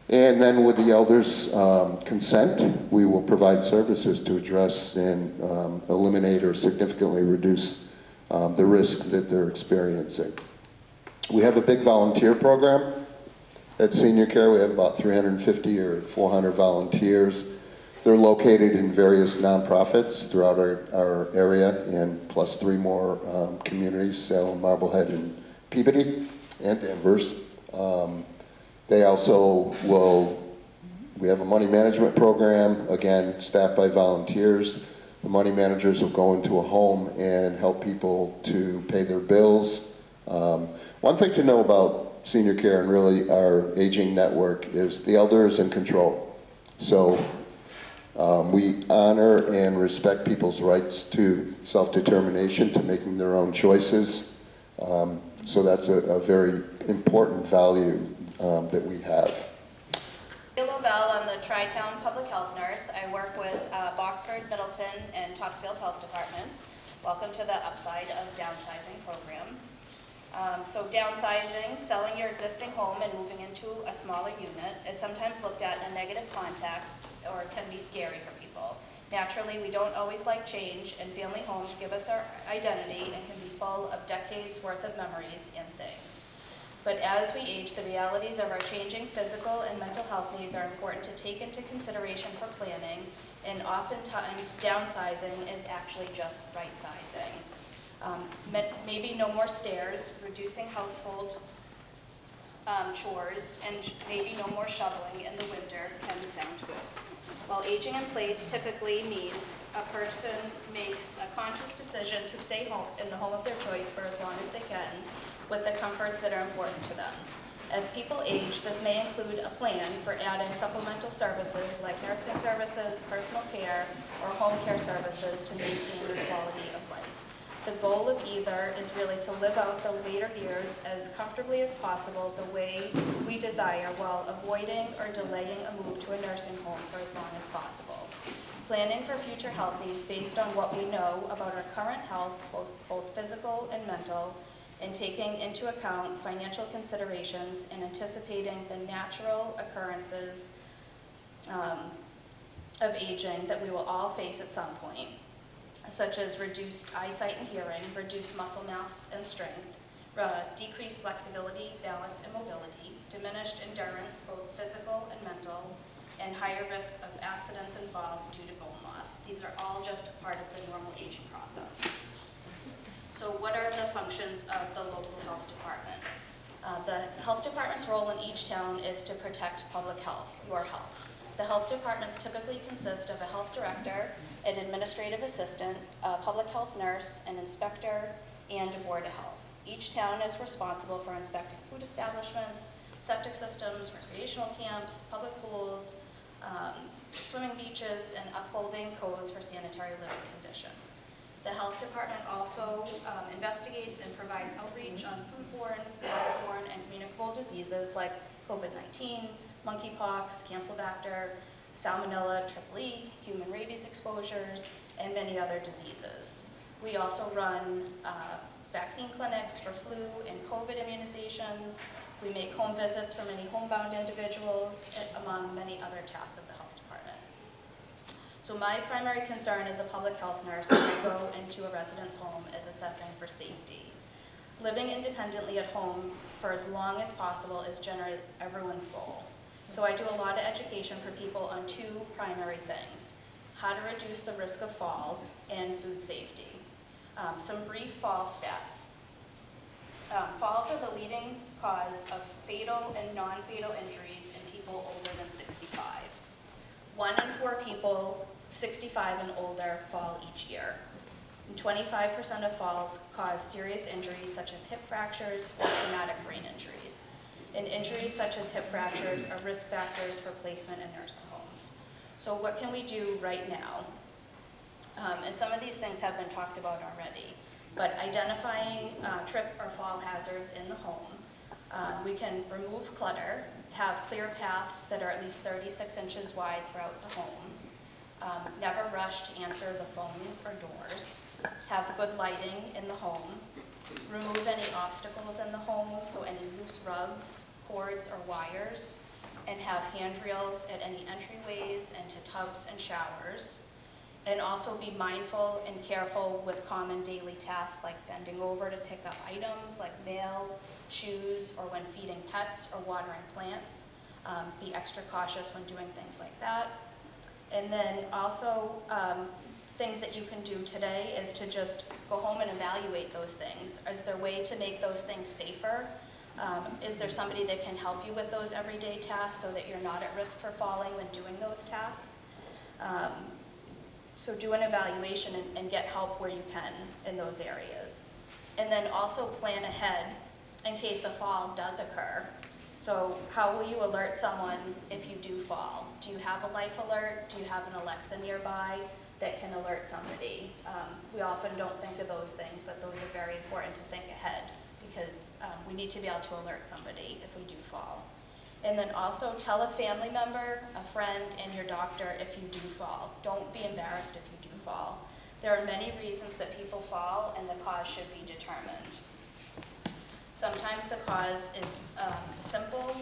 and then with the elders' consent, we will provide services to address and eliminate or significantly reduce the risk that they're experiencing. We have a big volunteer program at Senior Care. We have about 350 or 400 volunteers. They're located in various nonprofits throughout our area, and plus 3 more communities, Salem, Marblehead, and Peabody, and Danvers. They also we have a money management program, again, staffed by volunteers. The money managers will go into a home and help people to pay their bills. One thing to know about Senior Care and really our aging network is the elder is in control. So we honor and respect people's rights to self-determination, to making their own choices. So that's a very important value that we have. Bell, I'm the Tri-Town Public Health Nurse. I work with Boxford, Middleton, and Topsfield Health Departments. Welcome to the Upside of Downsizing program. So downsizing, selling your existing home and moving into a smaller unit, is sometimes looked at in a negative context or can be scary for people. Naturally, we don't always like change, and family homes give us our identity and can be full of decades worth of memories and things. But as we age, the realities of our changing physical and mental health needs are important to take into consideration for planning, and oftentimes downsizing is actually just right-sizing. Maybe no more stairs, reducing household chores, and maybe no more shoveling in the winter can sound good. While aging in place typically means a person makes a conscious decision to stay home in the home of their choice for as long as they can, with the comforts that are important to them. As people age, this may include a plan for adding supplemental services like nursing services, personal care, or home care services to maintain the quality of life. The goal of either is really to live out the later years as comfortably as possible the way we desire, while avoiding or delaying a move to a nursing home for as long as possible. Planning for future health needs based on what we know about our current health, both physical and mental, and taking into account financial considerations and anticipating the natural occurrences of aging that we will all face at some point, such as reduced eyesight and hearing, reduced muscle mass and strength, decreased flexibility, balance, and mobility, diminished endurance, both physical and mental, and higher risk of accidents and falls due to bone loss. These are all just a part of the normal aging process. So what are the functions of the local health department? The health department's role in each town is to protect public health, your health. The health departments typically consist of a health director, an administrative assistant, a public health nurse, an inspector, and a board of health. Each town is responsible for inspecting food establishments, septic systems, recreational camps, public pools, swimming beaches, and upholding codes for sanitary living conditions. The health department also investigates and provides outreach on foodborne, waterborne, and communicable diseases like COVID-19, monkeypox, Campylobacter, Salmonella, Triple-E, human rabies exposures, and many other diseases. We also run vaccine clinics for flu and COVID immunizations. We make home visits for many homebound individuals, among many other tasks of the health department. So my primary concern as a public health nurse when I go into a resident's home is assessing for safety. Living independently at home for as long as possible is generally everyone's goal. So I do a lot of education for people on two primary things: how to reduce the risk of falls and food safety. Some brief fall stats. Falls are the leading cause of fatal and non-fatal injuries in people older than 65. 1 in 4 people 65 and older fall each year. And 25% of falls cause serious injuries such as hip fractures or traumatic brain injuries. And injuries such as hip fractures are risk factors for placement in nursing homes. So what can we do right now? And some of these things have been talked about already, but identifying trip or fall hazards in the home. We can remove clutter, have clear paths that are at least 36 inches wide throughout the home, never rush to answer the phones or doors, have good lighting in the home, remove any obstacles in the home, so any loose rugs, cords, or wires, and have handrails at any entryways and to tubs and showers. And also be mindful and careful with common daily tasks like bending over to pick up items like mail, shoes, or when feeding pets or watering plants. Be extra cautious when doing things like that. And then also things that you can do today is to just go home and evaluate those things. Is there a way to make those things safer? Is there somebody that can help you with those everyday tasks so that you're not at risk for falling when doing those tasks? So do an evaluation and get help where you can in those areas. And then also plan ahead in case a fall does occur. So how will you alert someone if you do fall? Do you have a life alert? Do you have an Alexa nearby that can alert somebody? We often don't think of those things, but those are very important to think ahead because we need to be able to alert somebody if we do fall. And then also tell a family member, a friend, and your doctor if you do fall. Don't be embarrassed if you do fall. There are many reasons that people fall, and the cause should be determined. Sometimes the cause is simple.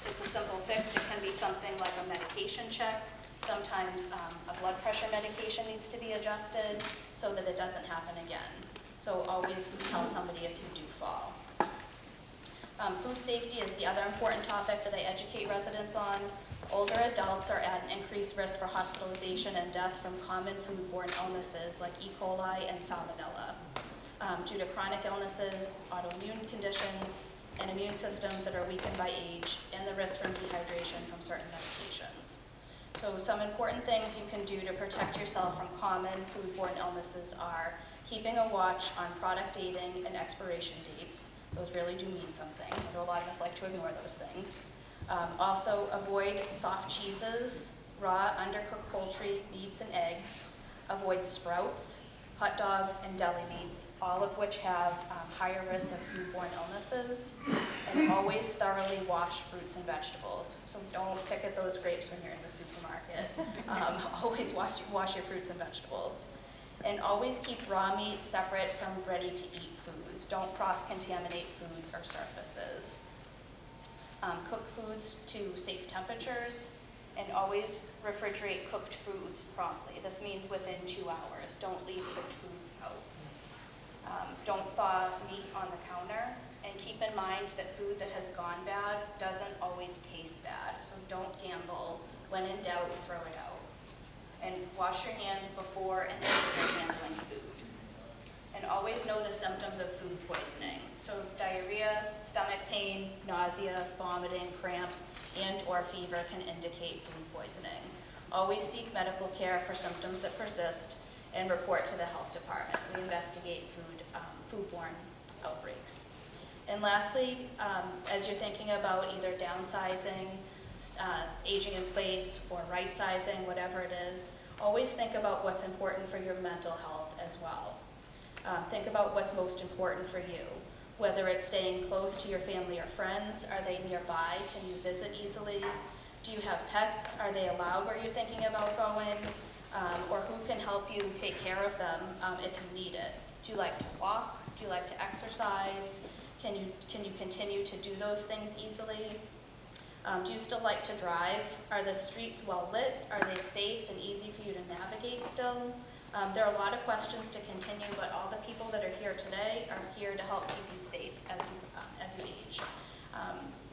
It's a simple fix. It can be something like a medication check. Sometimes a blood pressure medication needs to be adjusted so that it doesn't happen again. So always tell somebody if you do fall. Food safety is the other important topic that I educate residents on. Older adults are at an increased risk for hospitalization and death from common foodborne illnesses like E. coli and Salmonella due to chronic illnesses, autoimmune conditions, and immune systems that are weakened by age, and the risk from dehydration from certain medications. So some important things you can do to protect yourself from common foodborne illnesses are keeping a watch on product dating and expiration dates. Those really do mean something. I know a lot of us like to ignore those things. Also, avoid soft cheeses, raw, undercooked poultry, meats, and eggs. Avoid sprouts, hot dogs, and deli meats, all of which have higher risks of foodborne illnesses. And always thoroughly wash fruits and vegetables. So don't pick at those grapes when you're in the supermarket. Always wash your fruits and vegetables. And always keep raw meat separate from ready-to-eat foods. foods. Don't cross-contaminate foods or surfaces. Cook foods to safe temperatures, and always refrigerate cooked foods promptly. This means within 2 hours. Don't leave cooked foods out. Don't thaw meat on the counter, and keep in mind that food that has gone bad doesn't always taste bad, so don't gamble. When in doubt, throw it out. And wash your hands before and after handling food. And always know the symptoms of food poisoning. So diarrhea, stomach pain, nausea, vomiting, cramps, and or fever can indicate food poisoning. Always seek medical care for symptoms that persist and report to the health department. We investigate foodborne outbreaks. And lastly, as you're thinking about either downsizing, aging in place, or right sizing, whatever it is, always think about what's important for your mental health as well. Think about what's most important for you, whether it's staying close to your family or friends. Are they nearby? Can you visit easily? Do you have pets? Are they allowed where you're thinking about going? Or who can help you take care of them if you need it? Do you like to walk? Do you like to exercise? Can you continue to do those things easily? Do you still like to drive? Are the streets well lit? Are they safe and easy for you to navigate still? There are a lot of questions to continue, but all the people that are here today are here to help keep you safe as you age.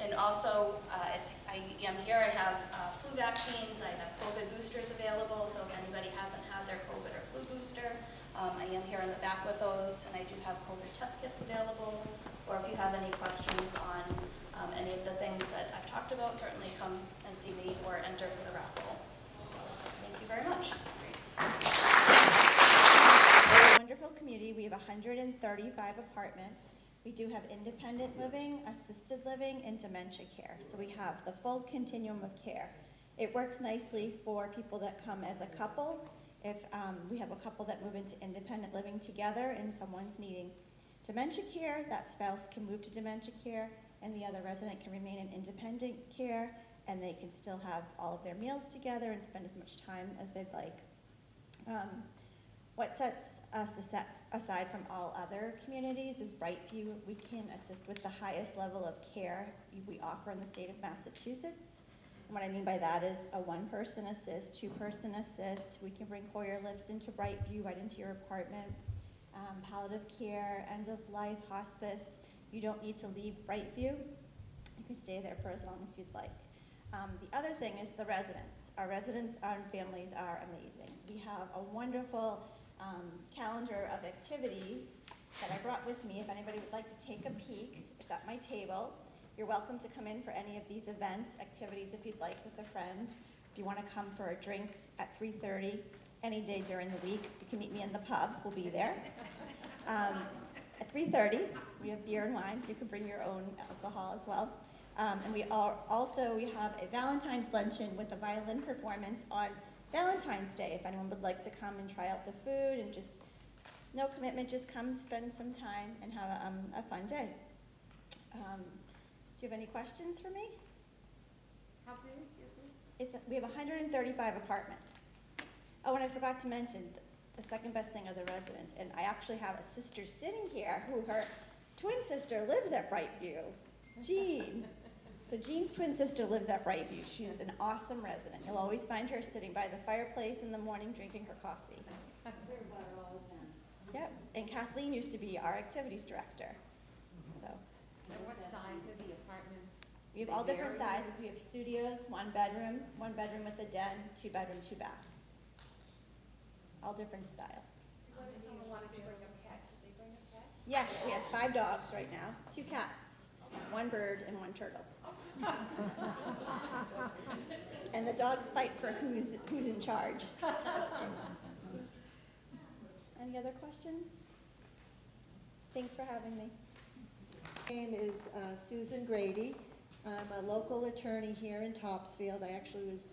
And also, if I am here, I have flu vaccines, I have COVID boosters available, so if anybody hasn't had their COVID or flu booster, I am here in the back with those, and I do have COVID test kits available. Or if you have any questions on any of the things that I've talked about, certainly come and see me or enter for the raffle. So thank you very much. We're a wonderful community. We have 135 apartments. We do have independent living, assisted living, and dementia care. So we have the full continuum of care. It works nicely for people that come as a couple. If we have a couple that move into independent living together and someone's needing dementia care, that spouse can move to dementia care, and the other resident can remain in independent care, and they can still have all of their meals together and spend as much time as they'd like. What sets us aside from all other communities is Brightview. We can assist with the highest level of care we offer in the state of Massachusetts. And what I mean by that is a one-person assist, two-person assist. We can bring Hoyer lifts into Brightview, right into your apartment. Palliative care, end-of-life, hospice. You don't need to leave Brightview. You can stay there for as long as you'd like. The other thing is the residents. Our residents and families are amazing. We have a wonderful calendar of activities that I brought with me. If anybody would like to take a peek, it's at my table. You're welcome to come in for any of these events, activities if you'd like with a friend. If you want to come for a drink at 3:30, any day during the week, you can meet me in the pub. We'll be there. At 3:30, we have beer and wine. You can bring your own alcohol as well. And we have a Valentine's luncheon with a violin performance on Valentine's Day. If anyone would like to come and try out the food and just no commitment, just come spend some time and have a fun day. Do you have any questions for me? How big is it? We have 135 apartments. Oh, and I forgot to mention, the second best thing are the residents. And I actually have a sister sitting here who her twin sister lives at Brightview, Jean. So Jean's twin sister lives at Brightview. She's an awesome resident. You'll always find her sitting by the fireplace in the morning drinking her coffee. Yep, and Kathleen used to be our activities director. So what size are the apartments? we have all different sizes. We have studios, one bedroom with a den, 2-bedroom, 2-bath. All different styles. What if someone wanted to bring a pet? Did they bring a pet? Yes, we have 5 dogs right now, 2 cats, 1 bird, and 1 turtle. And the dogs fight for who's in charge. Any other questions? Thanks for having me. My name is Susan Grady. I'm a local attorney here in Topsfield. I actually was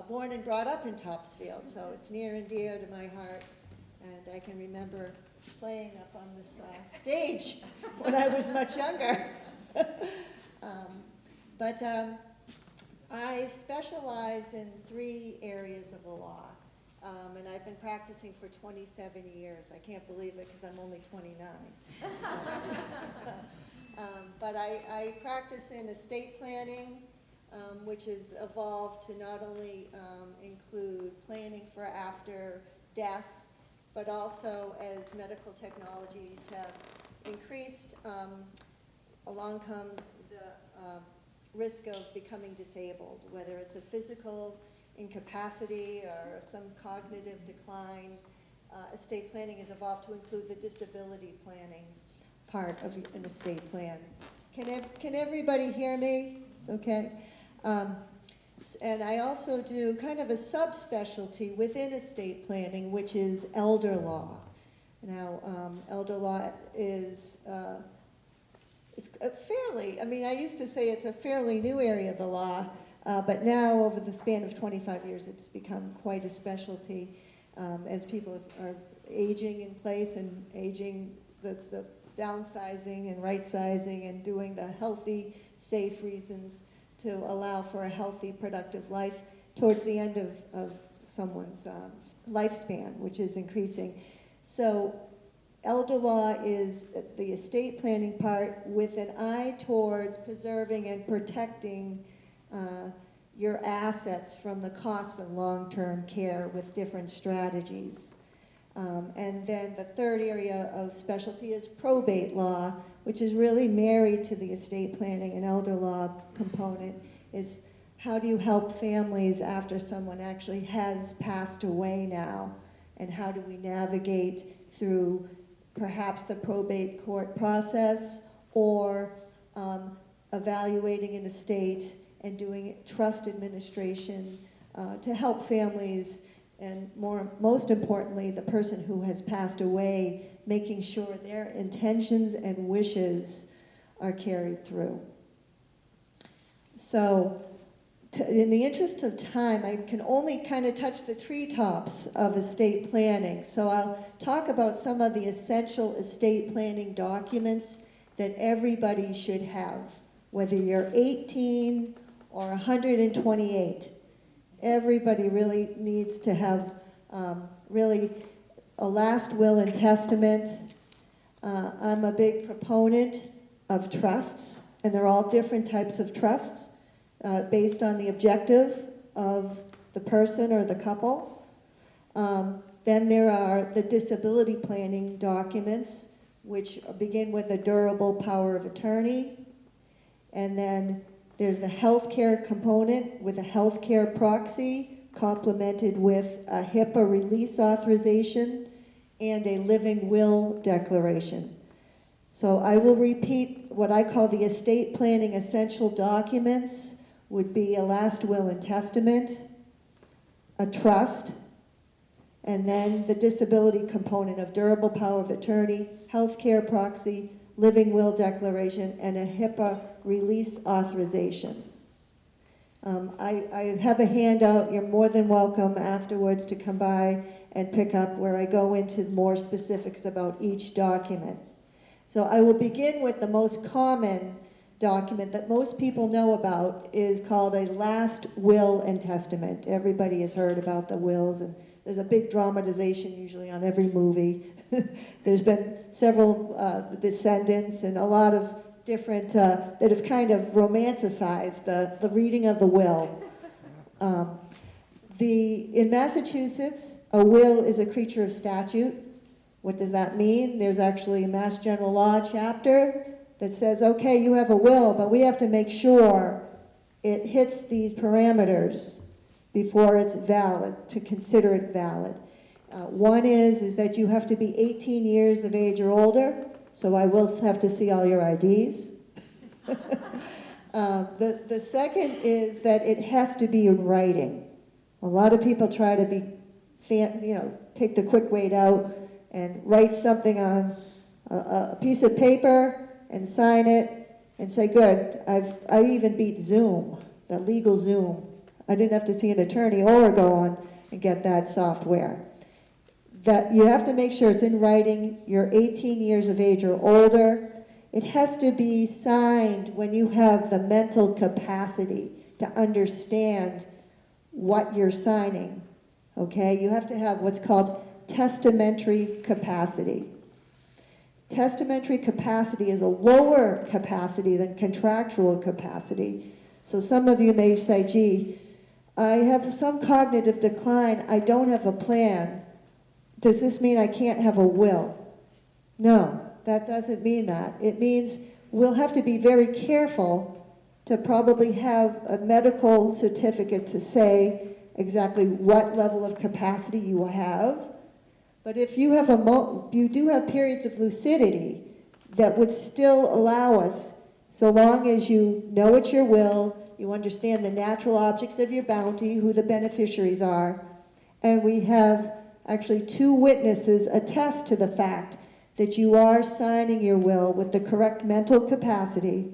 born and brought up in Topsfield, so it's near and dear to my heart. And I can remember playing up on this stage when I was much younger. But I specialize in 3 areas of the law. And I've been practicing for 27 years. I can't believe it because I'm only 29. But I practice in estate planning, which has evolved to not only include planning for after death, but also as medical technologies have increased, along comes the risk of becoming disabled, whether it's a physical incapacity or some cognitive decline. Estate planning has evolved to include the disability planning part of an estate plan. Can everybody hear me? It's okay. And I also do kind of a subspecialty within estate planning, which is elder law. Now, elder law is, it's a fairly, I mean, I used to say it's a fairly new area of the law, but now over the span of 25 years, it's become quite a specialty as people are aging in place and aging, the downsizing and right-sizing and doing the healthy, safe reasons to allow for a healthy, productive life towards the end of someone's lifespan, which is increasing. So elder law is the estate planning part with an eye towards preserving and protecting your assets from the costs of long-term care with different strategies. And then the third area of specialty is probate law, which is really married to the estate planning and elder law component. Is how do you help families after someone actually has passed away now? And how do we navigate through perhaps the probate court process or evaluating an estate and doing trust administration to help families, and most importantly, the person who has passed away, making sure their intentions and wishes are carried through. So, in the interest of time, I can only kind of touch the treetops of estate planning. So I'll talk about some of the essential estate planning documents that everybody should have, whether you're 18 or 128. Everybody really needs to have really a last will and testament. I'm a big proponent of trusts, and they're all different types of trusts based on the objective of the person or the couple. Then there are the disability planning documents, which begin with a durable power of attorney. And then there's the healthcare component with a healthcare proxy complemented with a HIPAA release authorization and a living will declaration. So I will repeat what I call the estate planning essential documents would be a last will and testament, a trust, and then the disability component of durable power of attorney, healthcare proxy, living will declaration, and a HIPAA release authorization. I have a handout. You're more than welcome afterwards to come by and pick up where I go into more specifics about each document. So I will begin with the most common document that most people know about is called a last will and testament. Everybody has heard about the wills, and there's a big dramatization usually on every movie. There's been several descendants and a lot of different that have kind of romanticized the reading of the will. In Massachusetts, a will is a creature of statute. What does that mean? There's actually a Mass General Law chapter that says, okay, you have a will, but we have to make sure it hits these parameters before it's valid, to consider it valid. One is that you have to be 18 years of age or older, so I will have to see all your IDs. The second is that it has to be in writing. A lot of people try to be, take the quick way out and write something on a piece of paper and sign it and say, good, I even beat Zoom, the legal Zoom. I didn't have to see an attorney or go on and get that software. That you have to make sure it's in writing, you're 18 years of age or older. It has to be signed when you have the mental capacity to understand what you're signing, okay? You have to have what's called testamentary capacity. Testamentary capacity is a lower capacity than contractual capacity. So some of you may say, gee, I have some cognitive decline, I don't have a plan. Does this mean I can't have a will? No, that doesn't mean that. It means we'll have to be very careful to probably have a medical certificate to say exactly what level of capacity you have. But if you have you do have periods of lucidity that would still allow us, so long as you know it's your will, you understand the natural objects of your bounty, who the beneficiaries are, and we have actually 2 witnesses attest to the fact that you are signing your will with the correct mental capacity,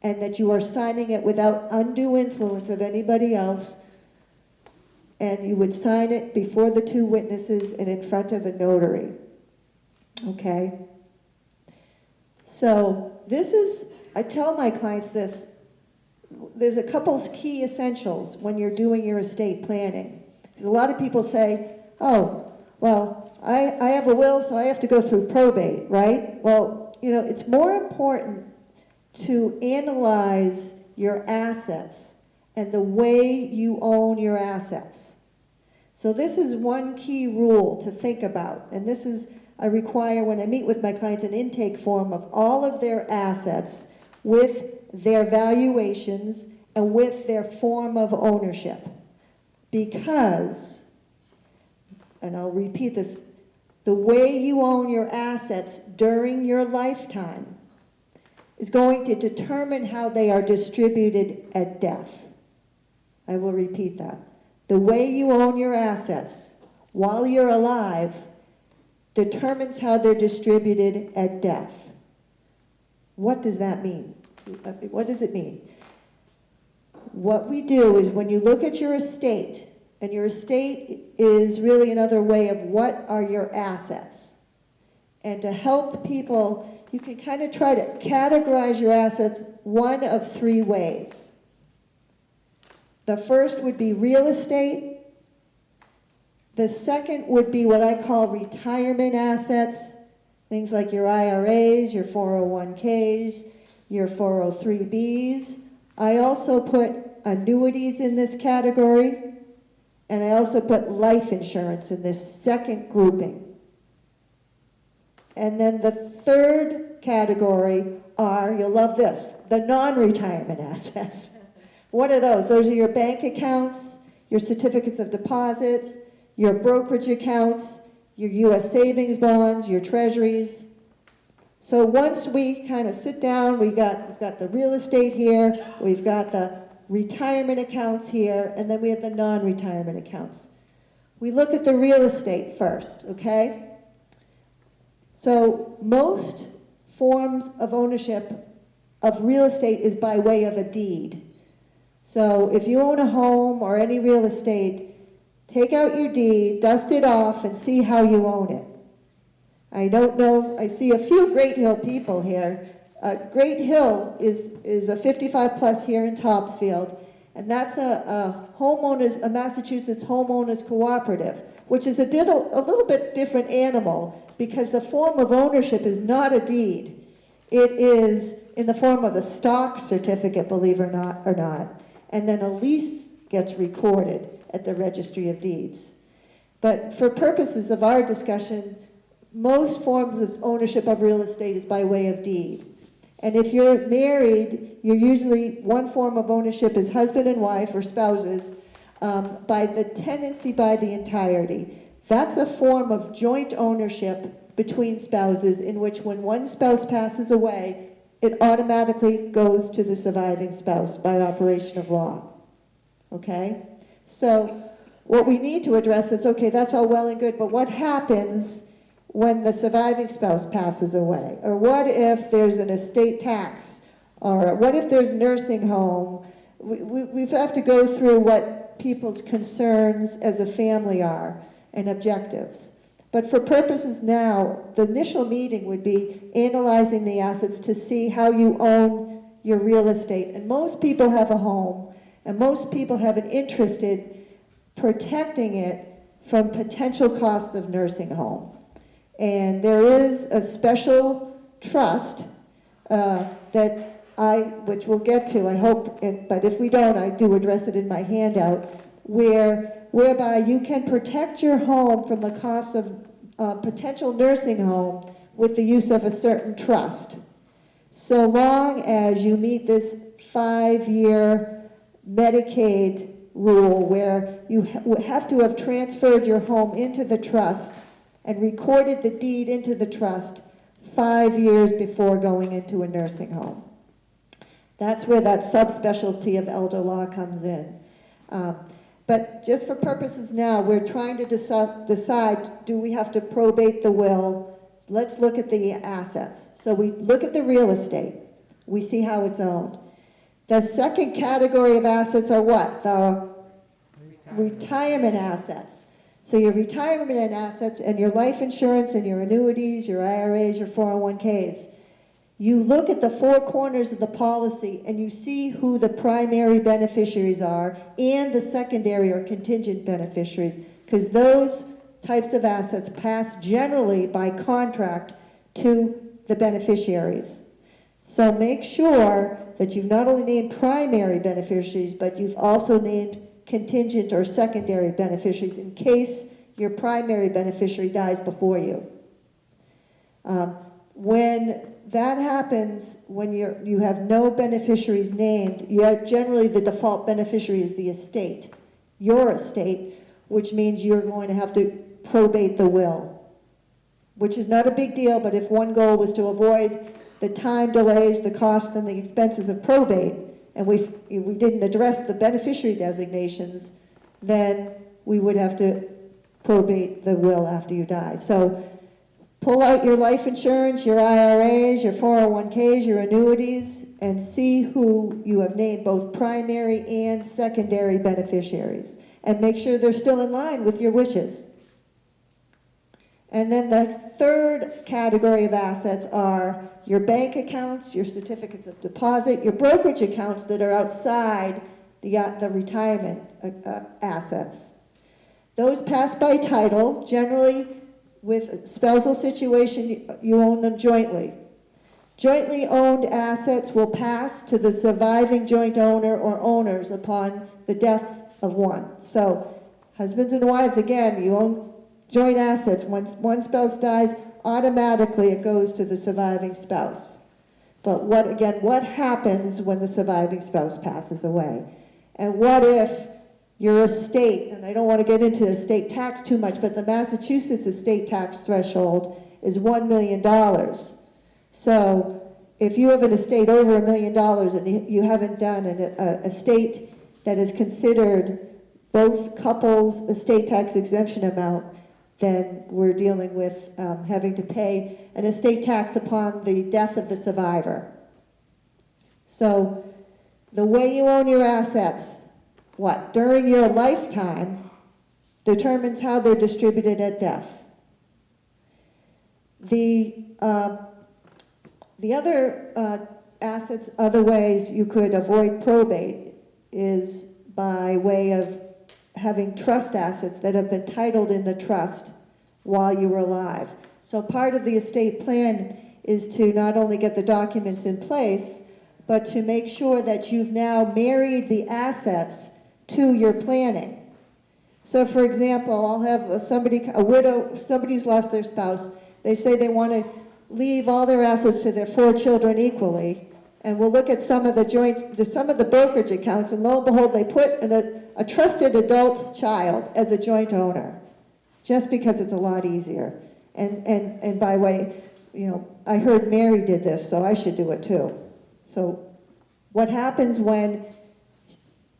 and that you are signing it without undue influence of anybody else, and you would sign it before the 2 witnesses and in front of a notary. Okay? So this is, I tell my clients this, there's a couple key essentials when you're doing your estate planning. Because a lot of people say, oh, well, I have a will, so I have to go through probate, right? Well, you know, it's more important to analyze your assets and the way you own your assets. So this is one key rule to think about, and this is, I require when I meet with my clients an intake form of all of their assets with their valuations and with their form of ownership. Because, and I'll repeat this, the way you own your assets during your lifetime is going to determine how they are distributed at death. I will repeat that. The way you own your assets while you're alive determines how they're distributed at death. What does that mean? What does it mean? What we do is when you look at your estate, and your estate is really another way of what are your assets. And to help people, you can kind of try to categorize your assets one of 3 ways. The first would be real estate. The second would be what I call retirement assets, things like your IRAs, your 401ks, your 403bs. I also put annuities in this category, and I also put life insurance in this second grouping. And then the third category are, you'll love this, the non-retirement assets. What are those? Those are your bank accounts, your certificates of deposits, your brokerage accounts, your U.S. savings bonds, your treasuries. So once we kind of sit down, we've got the real estate here, we've got the retirement accounts here, and then we have the non-retirement accounts. We look at the real estate first, okay? So most forms of ownership of real estate is by way of a deed. So if you own a home or any real estate, take out your deed, dust it off, and see how you own it. I don't know, I see a few Great Hill people here. Great Hill is a 55 plus here in Topsfield, and that's a Massachusetts homeowners cooperative, which is a little bit different animal because the form of ownership is not a deed. It is in the form of a stock certificate, believe it or not, and then a lease gets recorded at the Registry of Deeds. But for purposes of our discussion, most forms of ownership of real estate is by way of deed. And if you're married, you're usually, one form of ownership is husband and wife or spouses by the tenancy by the entirety. That's a form of joint ownership between spouses in which when one spouse passes away, it automatically goes to the surviving spouse by operation of law. Okay? So what we need to address is, okay, that's all well and good, but what happens when the surviving spouse passes away? Or what if there's an estate tax? Or what if there's nursing home? We have to go through what people's concerns as a family are and objectives. But for purposes now, the initial meeting would be analyzing the assets to see how you own your real estate. And most people have a home, and most people have an interest in protecting it from potential costs of nursing home. And there is a special trust which we'll get to, I hope, but if we don't, I do address it in my handout, whereby you can protect your home from the costs of potential nursing home with the use of a certain trust. So long as you meet this 5-year Medicaid rule where you have to have transferred your home into the trust and recorded the deed into the trust 5 years before going into a nursing home. That's where that subspecialty of elder law comes in. But just for purposes now, we're trying to decide, do we have to probate the will? Let's look at the assets. So we look at the real estate. We see how it's owned. The second category of assets are what? The retirement assets. So your retirement assets and your life insurance and your annuities, your IRAs, your 401ks. You look at the four corners of the policy and you see who the primary beneficiaries are and the secondary or contingent beneficiaries, because those types of assets pass generally by contract to the beneficiaries. So make sure that you've not only named primary beneficiaries, but you've also named contingent or secondary beneficiaries in case your primary beneficiary dies before you. When that happens, when you have no beneficiaries named, generally the default beneficiary is the estate, your estate, which means you're going to have to probate the will, which is not a big deal, but if one goal was to avoid the time delays, the costs, and the expenses of probate, and we didn't address the beneficiary designations, then we would have to probate the will after you die. So pull out your life insurance, your IRAs, your 401ks, your annuities, and see who you have named both primary and secondary beneficiaries, and make sure they're still in line with your wishes. And then the third category of assets are your bank accounts, your certificates of deposit, your brokerage accounts that are outside the retirement assets. Those pass by title. Generally, with spousal situation, you own them jointly. Jointly owned assets will pass to the surviving joint owner or owners upon the death of one. So husbands and wives, again, you own joint assets. Once one spouse dies, automatically it goes to the surviving spouse. But what happens when the surviving spouse passes away? And what if your estate, and I don't want to get into estate tax too much, but the Massachusetts estate tax threshold is $1 million. So if you have an estate over $1 million and you haven't done an estate that is considered both couples' estate tax exemption amount, then we're dealing with having to pay an estate tax upon the death of the survivor. So the way you own your assets, during your lifetime, determines how they're distributed at death. The other assets, other ways you could avoid probate is by way of having trust assets that have been titled in the trust while you were alive. So part of the estate plan is to not only get the documents in place, but to make sure that you've now married the assets to your planning. So for example, I'll have a widow, somebody who's lost their spouse, they say they want to leave all their assets to their 4 children equally, and we'll look at some of the brokerage accounts, and lo and behold, they put a trusted adult child as a joint owner, just because it's a lot easier. And by way, I heard Mary did this, so I should do it too. So what happens when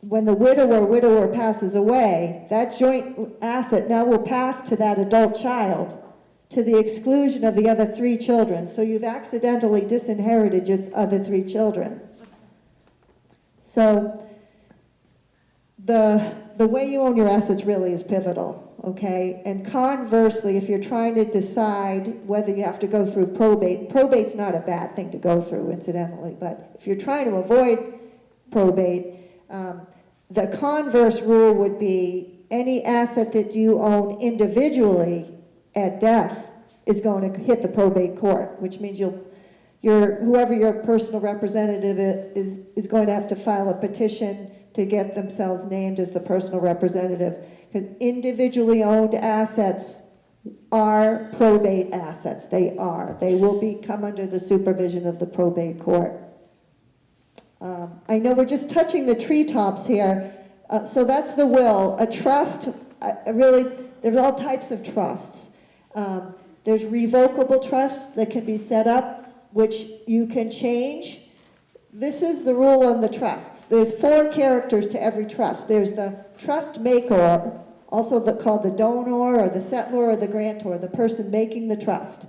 the widower passes away, that joint asset now will pass to that adult child to the exclusion of the other 3 children. So you've accidentally disinherited your other 3 children. So the way you own your assets really is pivotal, okay? And conversely, if you're trying to decide whether you have to go through probate's not a bad thing to go through, incidentally, but if you're trying to avoid probate, the converse rule would be any asset that you own individually at death is going to hit the probate court, which means whoever your personal representative is going to have to file a petition to get themselves named as the personal representative. Because individually owned assets are probate assets. They are. They will come under the supervision of the probate court. I know we're just touching the treetops here. So that's the will. A trust, there's all types of trusts. There's revocable trusts that can be set up, which you can change. This is the rule on the trusts. There's 4 characters to every trust. There's the trust maker, also called the donor or the settlor or the grantor, the person making the trust.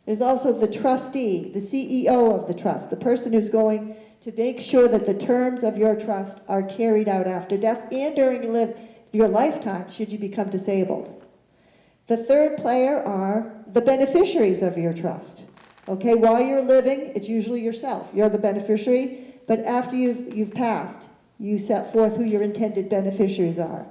There's also the trustee, the CEO of the trust, the person who's going to make sure that the terms of your trust are carried out after death and during your lifetime, should you become disabled. The third player are the beneficiaries of your trust. Okay, while you're living, it's usually yourself. You're the beneficiary, but after you've passed, you set forth who your intended beneficiaries are.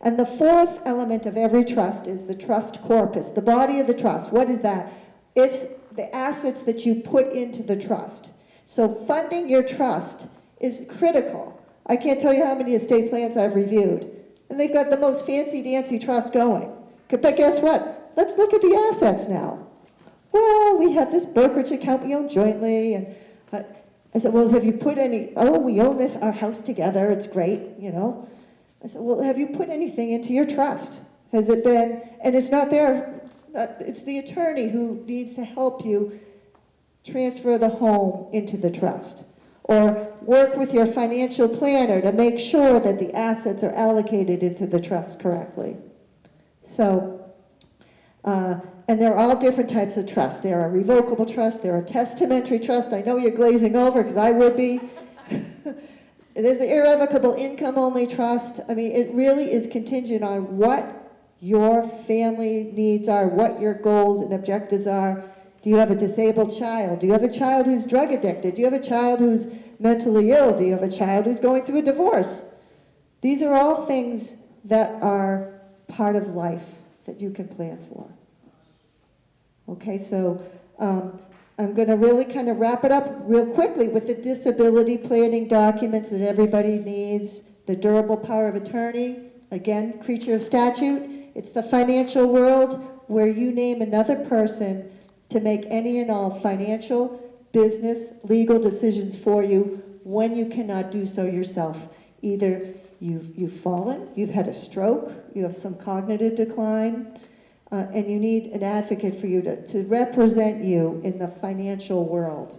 And the fourth element of every trust is the trust corpus, the body of the trust. What is that? It's the assets that you put into the trust. So funding your trust is critical. I can't tell you how many estate plans I've reviewed, and they've got the most fancy-dancy trust going. But guess what? Let's look at the assets now. Well, we have this brokerage account we own jointly, and I said, well, have you put any, we own our house together, it's great, you know. I said, well, have you put anything into your trust? Has it been, and it's not there, it's the attorney who needs to help you transfer the home into the trust. Or work with your financial planner to make sure that the assets are allocated into the trust correctly. So, and there are all different types of trusts. There are revocable trusts, there are testamentary trusts. I know you're glazing over because I would be. There's the irrevocable income only trust. I mean, it really is contingent on what your family needs are, what your goals and objectives are. Do you have a disabled child? Do you have a child who's drug addicted? Do you have a child who's mentally ill? Do you have a child who's going through a divorce? These are all things that are part of life that you can plan for. Okay, so I'm going to really kind of wrap it up real quickly with the disability planning documents that everybody needs. The durable power of attorney, again, creature of statute. It's the financial world where you name another person to make any and all financial, business, legal decisions for you when you cannot do so yourself. Either you've fallen, you've had a stroke, you have some cognitive decline, and you need an advocate for you to represent you in the financial world.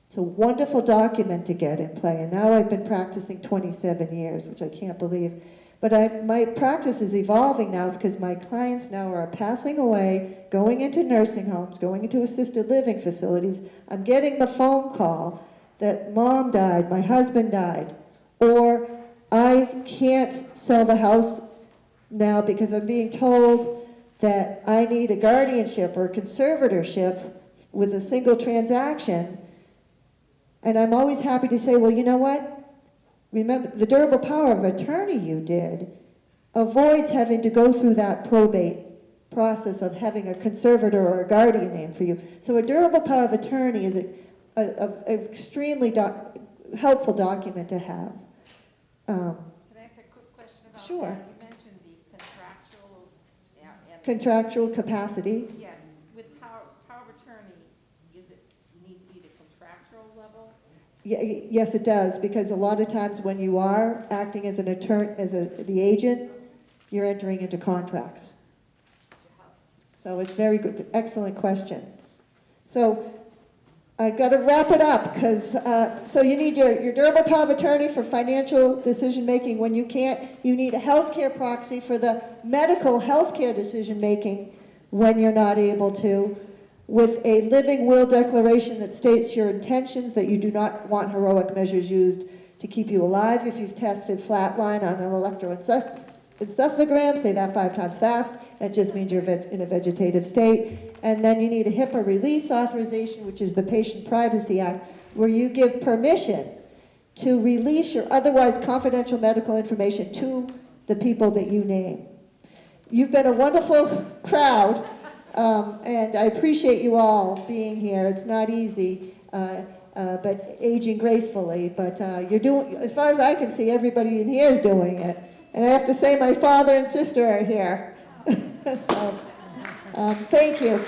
It's a wonderful document to get in play, and now I've been practicing 27 years, which I can't believe. But my practice is evolving now because my clients now are passing away, going into nursing homes, going into assisted living facilities. I'm getting the phone call that mom died, my husband died, or I can't sell the house now because I'm being told that I need a guardianship or a conservatorship with a single transaction. And I'm always happy to say, well, you know what? Remember, the durable power of attorney you did avoids having to go through that probate process of having a conservator or a guardian name for you. So a durable power of attorney is an extremely helpful document to have. Can I ask a quick question about Sure. that? You mentioned the contractual. Contractual capacity. Yes, with power of attorney, does it need to be the contractual level? Yes, it does, because a lot of times when you are acting as an attorney, the agent, you're entering into contracts. So it's very good, excellent question. So I've got to wrap it up, because so you need your durable power of attorney for financial decision making when you can't. You need a healthcare proxy for the medical healthcare decision making when you're not able to, with a living will declaration that states your intentions, that you do not want heroic measures used to keep you alive if you've tested flatline on an electroencephalogram. Say that 5 times fast. That just means you're in a vegetative state. And then you need a HIPAA release authorization, which is the Patient Privacy Act, where you give permission to release your otherwise confidential medical information to the people that you name. You've been a wonderful crowd, and I appreciate you all being here. It's not easy, but aging gracefully. But you're doing, as far as I can see, everybody in here is doing it. And I have to say, my father and sister are here. So, thank you.